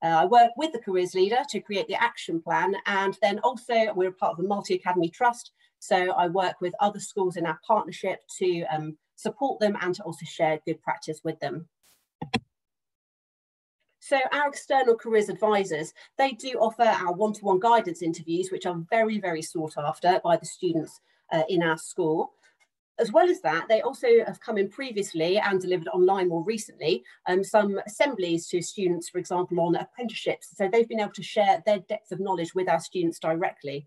I work with the careers leader to create the action plan, and then also we're part of the multi-academy trust. So I work with other schools in our partnership to support them and to also share good practice with them. So our external careers advisors, they do offer our one-to-one guidance interviews, which are very, very sought after by the students in our school. As well as that, they also have come in previously and delivered online more recently some assemblies to students, for example, on apprenticeships. So they've been able to share their depth of knowledge with our students directly.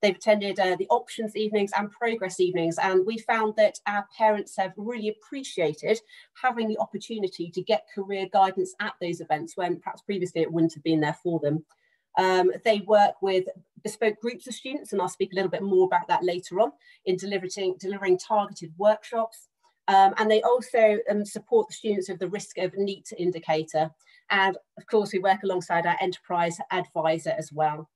They've attended the options evenings and progress evenings, and we found that our parents have really appreciated having the opportunity to get career guidance at those events when perhaps previously it wouldn't have been there for them. They work with bespoke groups of students, and I'll speak a little bit more about that later on, in delivering targeted workshops. And they also support the students with the risk of NEET indicator. And of course, we work alongside our enterprise advisor as well.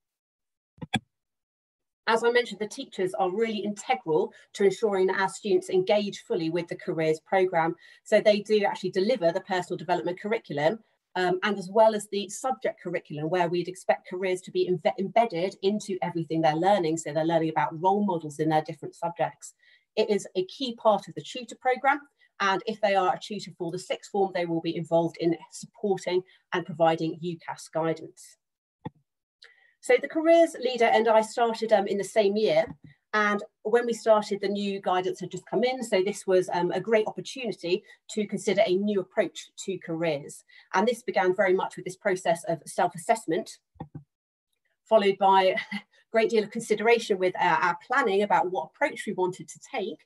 As I mentioned, the teachers are really integral to ensuring that our students engage fully with the careers programme. So they do actually deliver the personal development curriculum, and as well as the subject curriculum, where we'd expect careers to be embedded into everything they're learning. So they're learning about role models in their different subjects. It is a key part of the tutor programme. And if they are a tutor for the sixth form, they will be involved in supporting and providing UCAS guidance. So the careers leader and I started in the same year, and when we started, the new guidance had just come in, so this was a great opportunity to consider a new approach to careers. And this began very much with this process of self-assessment, followed by a great deal of consideration with our planning about what approach we wanted to take,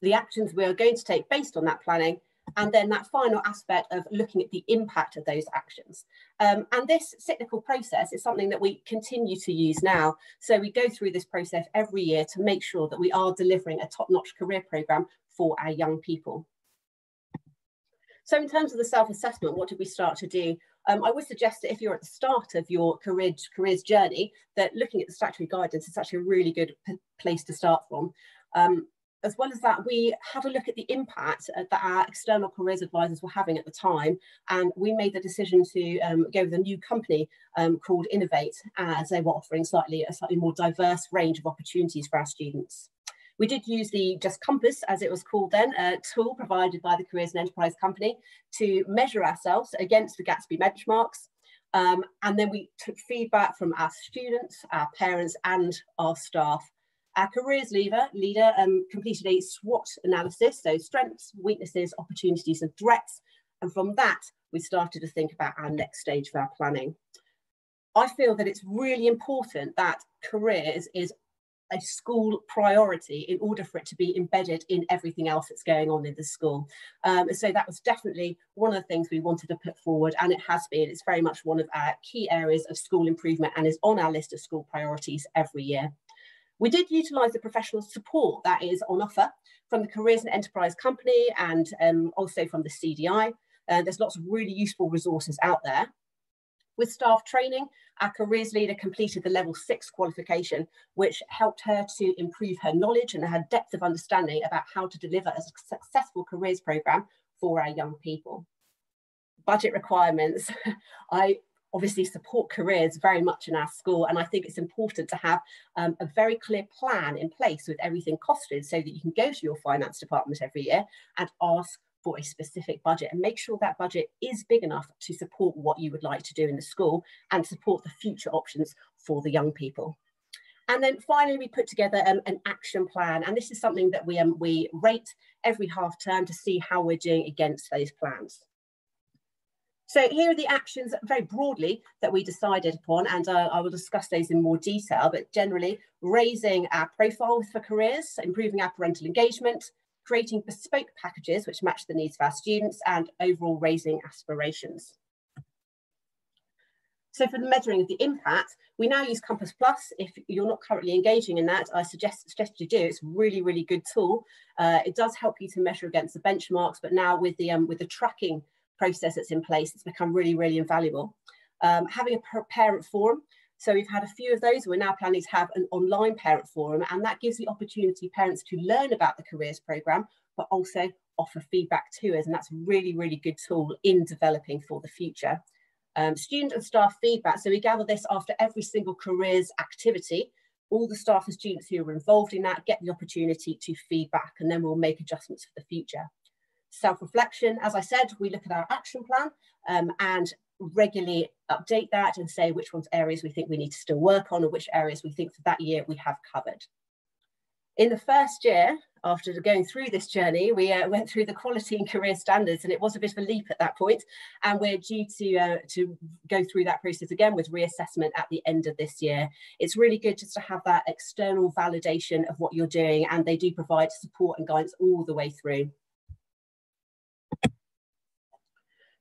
the actions we are going to take based on that planning, And then that final aspect of looking at the impact of those actions. And this cyclical process is something that we continue to use now. So we go through this process every year to make sure that we are delivering a top-notch career programme for our young people. So in terms of the self-assessment, what did we start to do? I would suggest that if you're at the start of your careers journey, that looking at the statutory guidance is actually a really good place to start from. As well as that, we had a look at the impact that our external careers advisors were having at the time, and we made the decision to go with a new company called Innovate, as they were offering a slightly more diverse range of opportunities for our students. We did use the Just Compass, as it was called then, a tool provided by the Careers and Enterprise Company to measure ourselves against the Gatsby benchmarks. And then we took feedback from our students, our parents, and our staff. Our careers leader completed a SWOT analysis, so strengths, weaknesses, opportunities, and threats. And from that, we started to think about our next stage for our planning. I feel that it's really important that careers is a school priority in order for it to be embedded in everything else that's going on in the school. So that was definitely one of the things we wanted to put forward, and it has been. It's very much one of our key areas of school improvement and is on our list of school priorities every year. We did utilise the professional support that is on offer from the Careers and Enterprise Company and also from the CDI. There's lots of really useful resources out there. With staff training, our careers leader completed the level 6 qualification, which helped her to improve her knowledge and her depth of understanding about how to deliver a successful careers programme for our young people. Budget requirements. I obviously support careers very much in our school, and I think it's important to have a very clear plan in place with everything costed so that you can go to your finance department every year and ask for a specific budget and make sure that budget is big enough to support what you would like to do in the school and support the future options for the young people. And then finally, we put together an action plan, and this is something that we rate every half term to see how we're doing against those plans. So here are the actions very broadly that we decided upon, and I will discuss those in more detail, but generally raising our profile for careers, improving our parental engagement, creating bespoke packages which match the needs of our students, and overall raising aspirations. So for the measuring of the impact, we now use Compass Plus. If you're not currently engaging in that, I suggest you do. It's a really, really good tool. It does help you to measure against the benchmarks, but now with the tracking process that's in place, it's become really, really invaluable. Having a parent forum. So we've had a few of those. We're now planning to have an online parent forum, and that gives the opportunity parents to learn about the careers programme, but also offer feedback to us. And that's a really, really good tool in developing for the future. Student and staff feedback. So we gather this after every single careers activity. All the staff and students who are involved in that get the opportunity to feedback, and then we'll make adjustments for the future. Self-reflection, as I said, we look at our action plan and regularly update that and say which areas we think we need to still work on, or which areas we think for that year we have covered. In the first year, after going through this journey, we went through the quality and career standards, and it was a bit of a leap at that point, and we're due to go through that process again with reassessment at the end of this year. It's really good just to have that external validation of what you're doing, and they do provide support and guidance all the way through.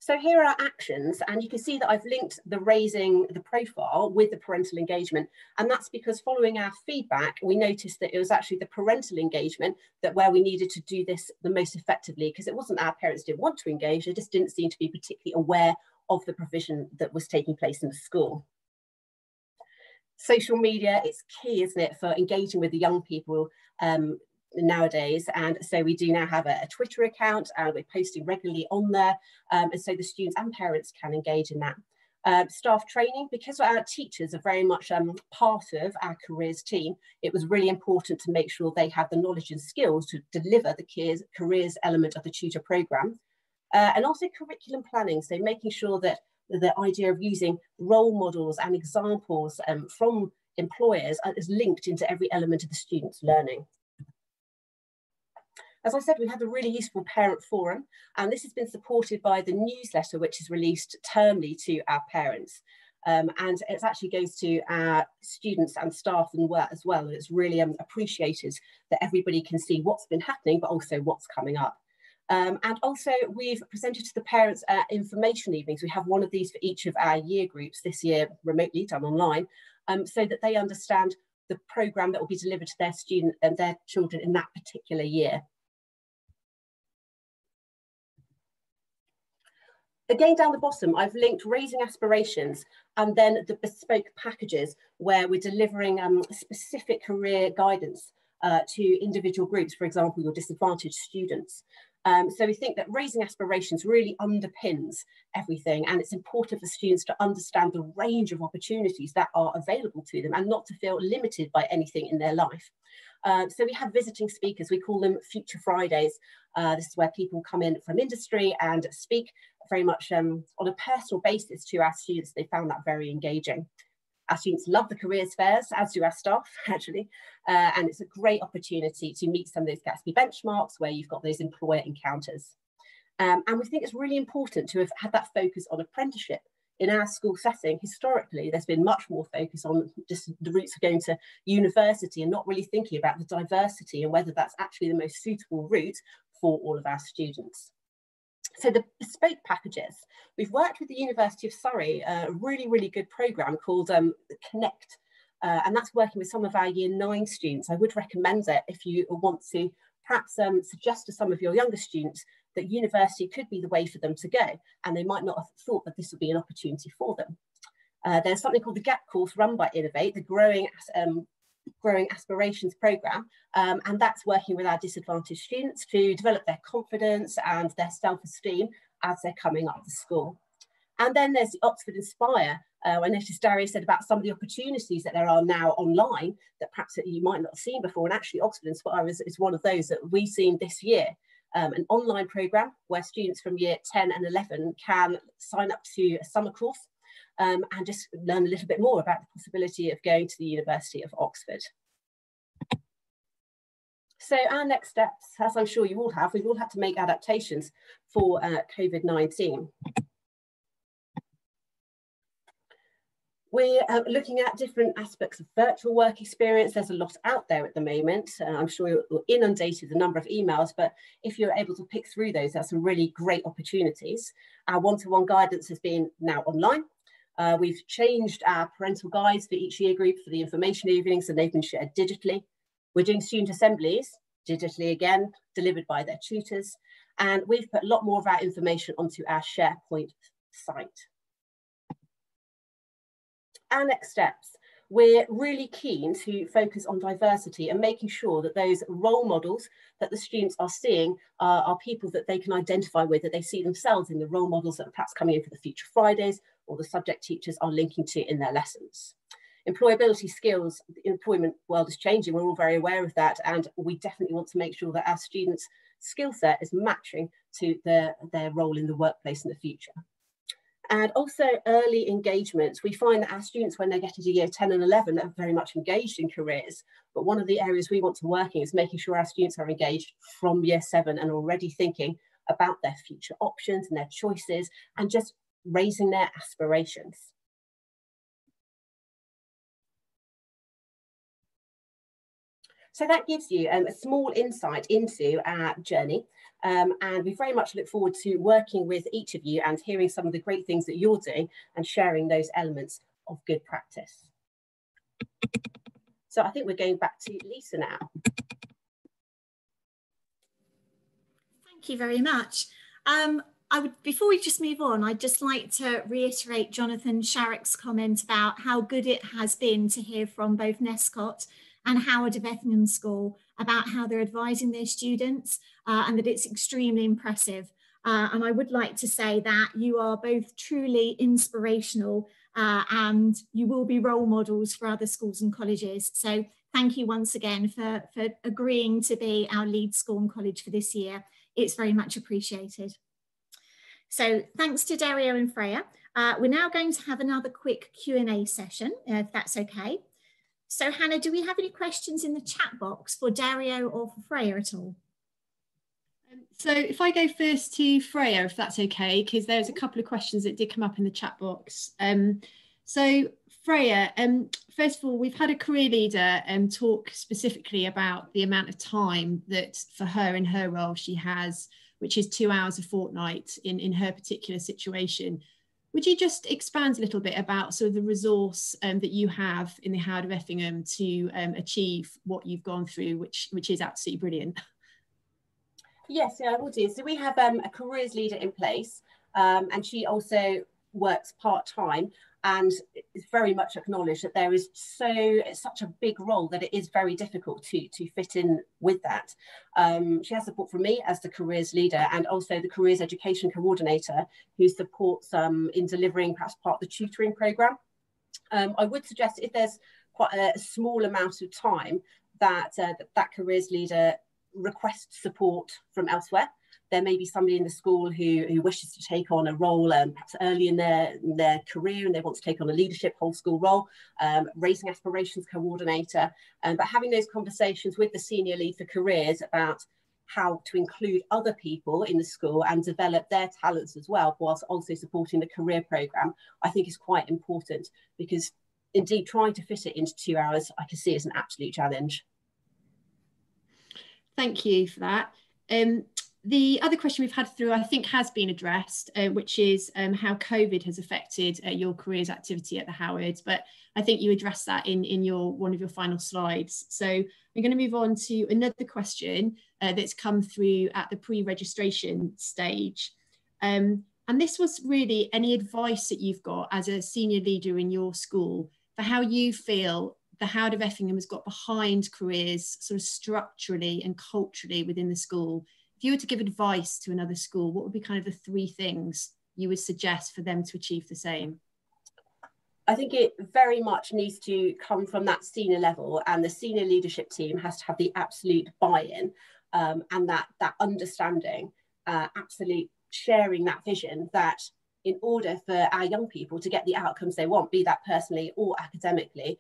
So here are our actions, and you can see that I've linked the raising the profile with the parental engagement, and that's because following our feedback, we noticed that it was actually the parental engagement that where we needed to do this the most effectively, because it wasn't our parents didn't want to engage, they just didn't seem to be particularly aware of the provision that was taking place in the school. Social media, it's key, isn't it, for engaging with the young people nowadays, and so we do now have a Twitter account, and we're posting regularly on there, and so the students and parents can engage in that. Staff training, because our teachers are very much part of our careers team, it was really important to make sure they have the knowledge and skills to deliver the careers element of the tutor programme, and also curriculum planning, so making sure that the idea of using role models and examples from employers is linked into every element of the students' learning. As I said, we had a really useful parent forum, and this has been supported by the newsletter, which is released termly to our parents. And it actually goes to our students and staff as well. And it's really appreciated that everybody can see what's been happening, but also what's coming up. And also we've presented to the parents at information evenings. We have one of these for each of our year groups, this year remotely done online, so that they understand the programme that will be delivered to their student and their children in that particular year. Again, down the bottom, I've linked raising aspirations and then the bespoke packages where we're delivering specific career guidance to individual groups, for example, your disadvantaged students. So we think that raising aspirations really underpins everything, and it's important for students to understand the range of opportunities that are available to them and not to feel limited by anything in their life. So we have visiting speakers, we call them Future Fridays. This is where people come in from industry and speak very much on a personal basis to our students. They found that very engaging. Our students love the careers fairs, as do our staff, actually, and it's a great opportunity to meet some of those Gatsby benchmarks where you've got those employer encounters. And we think it's really important to have had that focus on apprenticeship. In our school setting, historically, there's been much more focus on just the routes of going to university and not really thinking about the diversity and whether that's actually the most suitable route for all of our students. So the bespoke packages, we've worked with the University of Surrey, a really good programme called Connect, and that's working with some of our Year 9 students. I would recommend it if you want to perhaps suggest to some of your younger students that university could be the way for them to go, and they might not have thought that this would be an opportunity for them. There's something called the GAP course run by Innovate, the Growing Aspirations programme, and that's working with our disadvantaged students to develop their confidence and their self-esteem as they're coming up to school. And then there's the Oxford Inspire. I noticed Daria said about some of the opportunities that there are now online that perhaps that you might not have seen before, and actually Oxford Inspire is one of those that we've seen this year. An online programme where students from year 10 and 11 can sign up to a summer course and just learn a little bit more about the possibility of going to the University of Oxford. So our next steps, as I'm sure you all have, we've all had to make adaptations for COVID-19. We're looking at different aspects of virtual work experience. There's a lot out there at the moment. I'm sure you're inundated with a number of emails, but if you're able to pick through those, there's some really great opportunities. Our one-to-one guidance has been now online. We've changed our parental guides for each year group for the information evenings, and they've been shared digitally. We're doing student assemblies, digitally again, delivered by their tutors. And we've put a lot more of our information onto our SharePoint site. Our next steps, we're really keen to focus on diversity and making sure that those role models that the students are seeing are people that they can identify with, that they see themselves in the role models that are perhaps coming in for the Future Fridays or the subject teachers are linking to in their lessons. Employability skills, the employment world is changing, we're all very aware of that, and we definitely want to make sure that our students' skill set is matching to their role in the workplace in the future. And also early engagement. We find that our students, when they get into year 10 and 11, are very much engaged in careers. But one of the areas we want to work in is making sure our students are engaged from year 7 and already thinking about their future options and their choices and just raising their aspirations. So that gives you a small insight into our journey. And we very much look forward to working with each of you and hearing some of the great things that you're doing and sharing those elements of good practice. So I think we're going back to Lisa now. Thank you very much. Before we just move on, I'd just like to reiterate Jonathan Sharrock's comment about how good it has been to hear from both Nescott and Howard of Effingham School about how they're advising their students and that it's extremely impressive. And I would like to say that you are both truly inspirational and you will be role models for other schools and colleges. So thank you once again for agreeing to be our lead school and college for this year. It's very much appreciated. So thanks to Dario and Freya. We're now going to have another quick Q&A session, if that's okay. So Hannah, do we have any questions in the chat box for Dario or for Freya at all? So if I go first to Freya, if that's okay, because there's a couple of questions that did come up in the chat box. So Freya, first of all, we've had a career leader talk specifically about the amount of time that for her in her role she has which is 2 hours a fortnight in her particular situation. Would you just expand a little bit about sort of the resource that you have in the Howard of Effingham to achieve what you've gone through, which is absolutely brilliant? Yes, yeah, I will do. So we have a careers leader in place, and she also works part-time, and it's very much acknowledged that there is such a big role that it is very difficult to fit in with that. She has support from me as the careers leader, and also the careers education coordinator, who supports in delivering perhaps part of the tutoring programme. I would suggest if there's quite a small amount of time that that careers leader requests support from elsewhere. There may be somebody in the school who wishes to take on a role perhaps early in their career, and they want to take on a leadership whole school role, raising aspirations coordinator, but having those conversations with the senior lead for careers about how to include other people in the school and develop their talents as well, whilst also supporting the career programme, I think is quite important, because indeed trying to fit it into 2 hours I can see as an absolute challenge. Thank you for that. The other question we've had through, I think, has been addressed, which is how COVID has affected your careers activity at the Howards. But I think you addressed that in one of your final slides. So we're going to move on to another question that's come through at the pre-registration stage. And this was really any advice that you've got as a senior leader in your school for how you feel the Howard of Effingham has got behind careers sort of structurally and culturally within the school. If you were to give advice to another school, what would be kind of the 3 things you would suggest for them to achieve the same? I think it very much needs to come from that senior level, and the senior leadership team has to have the absolute buy-in and that understanding, absolute sharing that vision that in order for our young people to get the outcomes they want, be that personally or academically,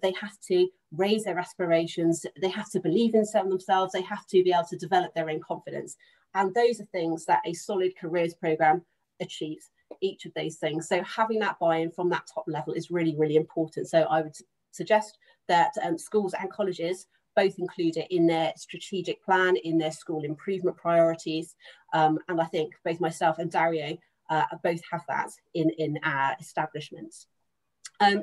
they have to raise their aspirations, they have to believe in themselves, they have to be able to develop their own confidence. And those are things that a solid careers programme achieves, each of those things. So having that buy-in from that top level is really, really important. So I would suggest that schools and colleges both include it in their strategic plan, in their school improvement priorities. And I think both myself and Dario both have that in our establishments.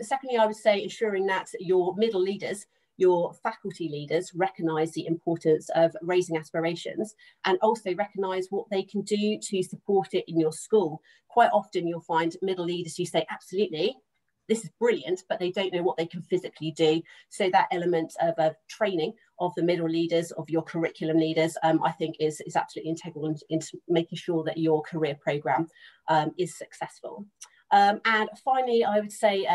Secondly, I would say ensuring that your middle leaders, your faculty leaders, recognise the importance of raising aspirations and also recognise what they can do to support it in your school. Quite often you'll find middle leaders who say, absolutely, this is brilliant, but they don't know what they can physically do. So that element of training of the middle leaders, of your curriculum leaders, I think is absolutely integral into making sure that your career programme is successful. And finally, I would say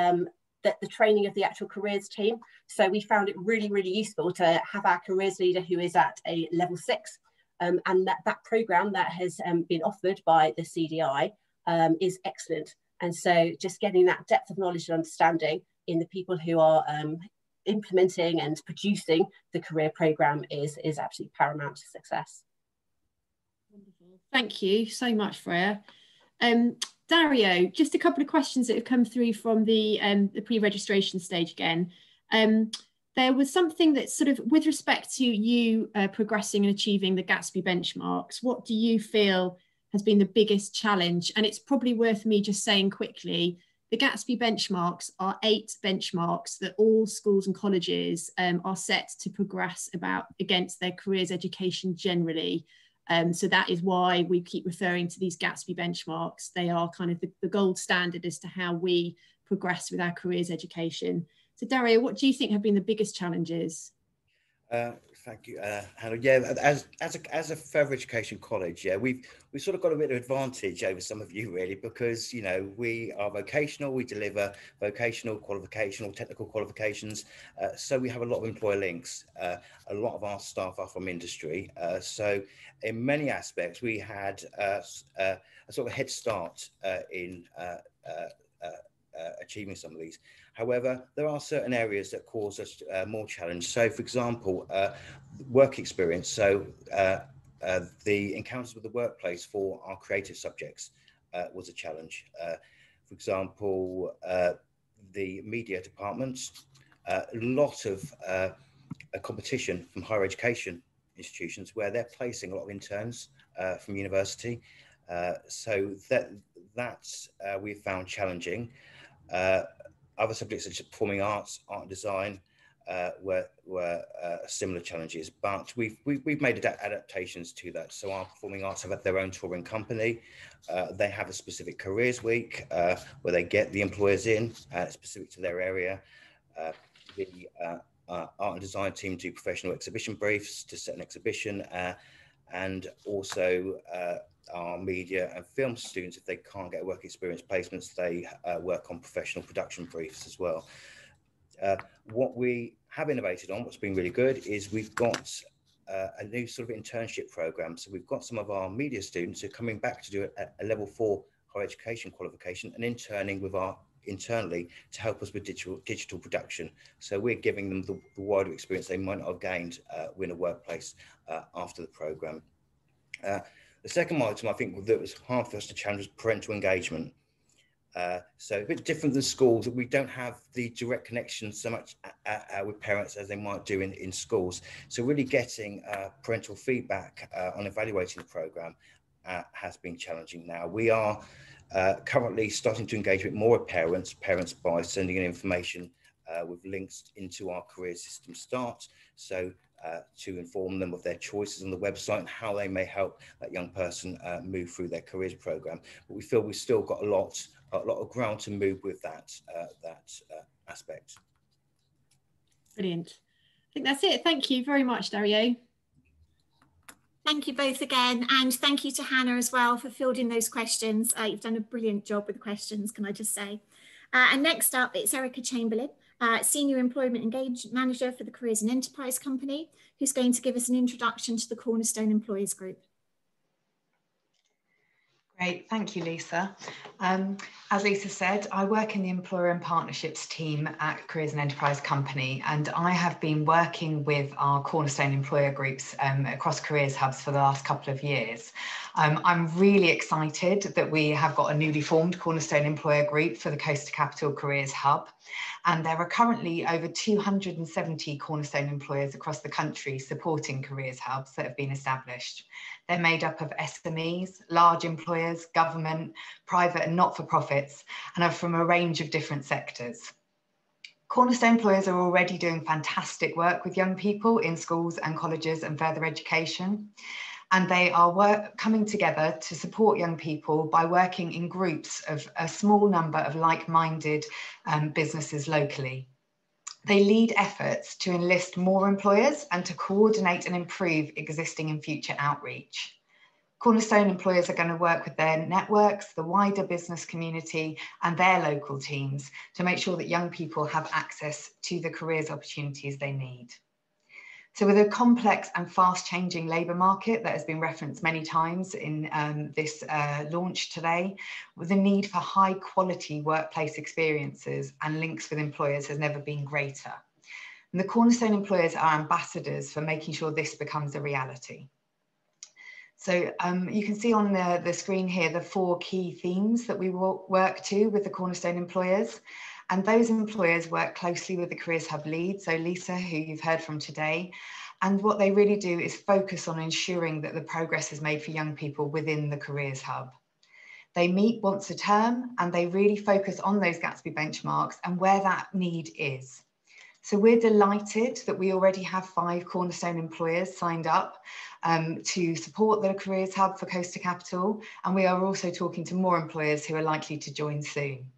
that the training of the actual careers team. So we found it really, really useful to have our careers leader who is at a level 6, and that programme that has been offered by the CDI is excellent. And so just getting that depth of knowledge and understanding in the people who are implementing and producing the career programme is absolutely paramount to success. Wonderful. Thank you so much, Freya. Dario, just a couple of questions that have come through from the pre-registration stage again. There was something that sort of, with respect to you progressing and achieving the Gatsby benchmarks, what do you feel has been the biggest challenge? And it's probably worth me just saying quickly, the Gatsby benchmarks are 8 benchmarks that all schools and colleges are set to progress against their careers education generally. So that is why we keep referring to these Gatsby benchmarks. They are kind of the gold standard as to how we progress with our careers education. So Dario, what do you think have been the biggest challenges? Thank you, Hannah. Yeah, as a further education college, yeah, we've sort of got a bit of advantage over some of you really, because you know we are vocational, we deliver vocational, qualificational, technical qualifications, so we have a lot of employer links. A lot of our staff are from industry, so in many aspects we had a sort of head start in achieving some of these. However, there are certain areas that cause us more challenge. So, for example, work experience. So, the encounters with the workplace for our creative subjects was a challenge. For example, the media departments, a lot of a competition from higher education institutions where they're placing a lot of interns from university. So that's we've found challenging. Other subjects such as performing arts, art and design were similar challenges, but we've made adaptations to that. So our performing arts have their own touring company. They have a specific careers week where they get the employers in specific to their area. The art and design team do professional exhibition briefs to set an exhibition, and also our media and film students, if they can't get work experience placements, they work on professional production briefs as well. What we have innovated on, what's been really good, is we've got a new sort of internship program. So we've got some of our media students who are coming back to do a level 4 higher education qualification and interning with our internally to help us with digital production. So we're giving them the wider experience they might not have gained in a workplace after the program. The second item I think that was hard for us to challenge was parental engagement. So a bit different than schools, we don't have the direct connection so much with parents as they might do in schools. So really getting parental feedback on evaluating the program has been challenging now. We are currently starting to engage with more parents by sending in information with links into our career system start. So to inform them of their choices on the website and how they may help that young person move through their careers program. But we feel we've still got a lot of ground to move with that aspect. Brilliant. I think that's it. Thank you very much, Dario. Thank you both again, and thank you to Hannah as well for fielding those questions. You've done a brilliant job with the questions, can I just say. And next up, it's Erica Chamberlain, Senior Employment Engagement Manager for the Careers and Enterprise Company, who's going to give us an introduction to the Cornerstone Employers Group. Great, thank you, Lisa. As Lisa said, I work in the Employer and Partnerships team at Careers and Enterprise Company, and I have been working with our Cornerstone employer groups across careers hubs for the last couple of years. I'm really excited that we have got a newly formed Cornerstone employer group for the Coast to Capital Careers Hub, and there are currently over 270 Cornerstone employers across the country supporting careers hubs that have been established. They're made up of SMEs, large employers, government, private and not-for-profits, and are from a range of different sectors. Cornerstone employers are already doing fantastic work with young people in schools and colleges and further education. And they are coming together to support young people by working in groups of a small number of like-minded businesses locally. They lead efforts to enlist more employers and to coordinate and improve existing and future outreach. Cornerstone employers are going to work with their networks, the wider business community and their local teams to make sure that young people have access to the careers opportunities they need. So with a complex and fast changing labour market that has been referenced many times in this launch today, the need for high quality workplace experiences and links with employers has never been greater. And the Cornerstone employers are ambassadors for making sure this becomes a reality. So you can see on the screen here the 4 key themes that we will work to with the Cornerstone employers. And those employers work closely with the Careers Hub lead, so Lisa, who you've heard from today. And what they really do is focus on ensuring that the progress is made for young people within the Careers Hub. They meet once a term and they really focus on those Gatsby benchmarks and where that need is. So we're delighted that we already have 5 Cornerstone employers signed up to support the Careers Hub for Coast to Capital. And we are also talking to more employers who are likely to join soon.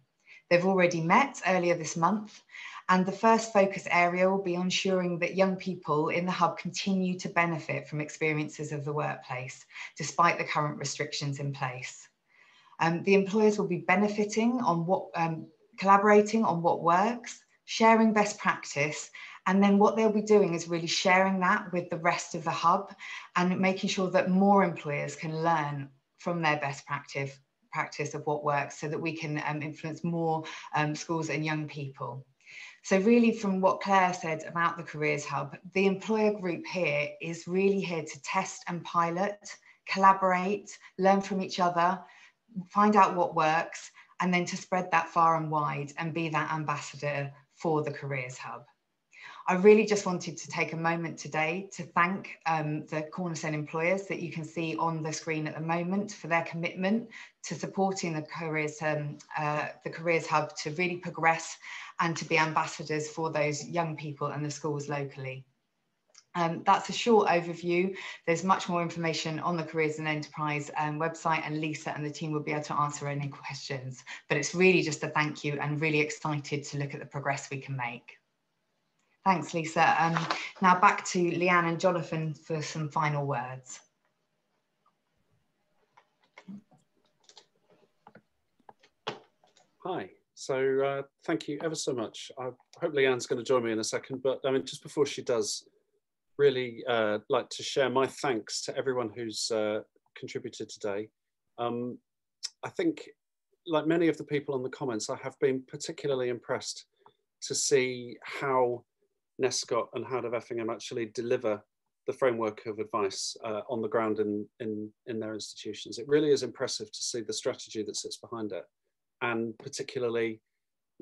They've already met earlier this month, and the first focus area will be ensuring that young people in the hub continue to benefit from experiences of the workplace, despite the current restrictions in place. The employers will be benefiting on collaborating on what works, sharing best practice, and then what they'll be doing is really sharing that with the rest of the hub and making sure that more employers can learn from their best practice of what works so that we can influence more schools and young people. So really from what Claire said about the Careers Hub, the employer group here is really here to test and pilot, collaborate, learn from each other, find out what works, and then to spread that far and wide and be that ambassador for the Careers Hub. I really just wanted to take a moment today to thank the Cornerstone employers that you can see on the screen at the moment for their commitment to supporting the Careers Hub to really progress and to be ambassadors for those young people and the schools locally. That's a short overview. There's much more information on the Careers and Enterprise website, and Lisa and the team will be able to answer any questions. But it's really just a thank you, and really excited to look at the progress we can make. Thanks, Lisa. Now back to Leanne and Jonathan for some final words. Hi. So thank you ever so much. I hope Leanne's going to join me in a second, but I mean, just before she does, really like to share my thanks to everyone who's contributed today. I think, like many of the people on the comments, I have been particularly impressed to see how Nescott and Howard of Effingham actually deliver the framework of advice on the ground in their institutions. It really is impressive to see the strategy that sits behind it, and particularly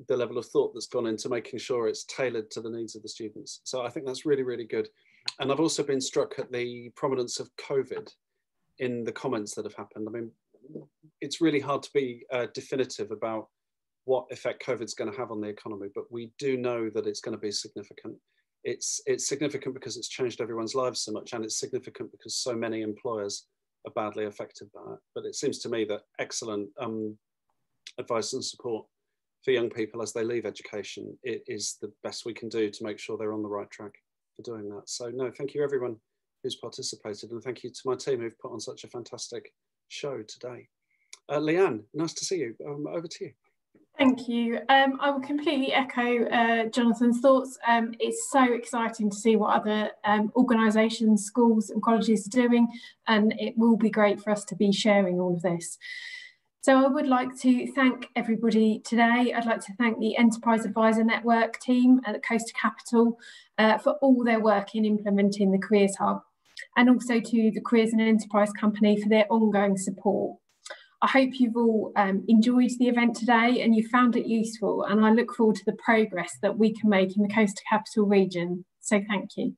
the level of thought that's gone into making sure it's tailored to the needs of the students. So I think that's really, really good. And I've also been struck at the prominence of COVID in the comments that have happened. I mean, it's really hard to be definitive about what effect COVID's going to have on the economy, but we do know that it's going to be significant. It's significant because it's changed everyone's lives so much, and it's significant because so many employers are badly affected by it. But it seems to me that excellent advice and support for young people as they leave education, it is the best we can do to make sure they're on the right track for doing that. So no, thank you everyone who's participated, and thank you to my team who've put on such a fantastic show today. Leanne, nice to see you. Over to you. Thank you. I will completely echo Jonathan's thoughts. It's so exciting to see what other organisations, schools and colleges are doing, and it will be great for us to be sharing all of this. So I would like to thank everybody today. I'd like to thank the Enterprise Advisor Network team at Coast Capital for all their work in implementing the Careers Hub, and also to the Careers and Enterprise Company for their ongoing support. I hope you've all enjoyed the event today and you found it useful, and I look forward to the progress that we can make in the Coast Capital region. So thank you.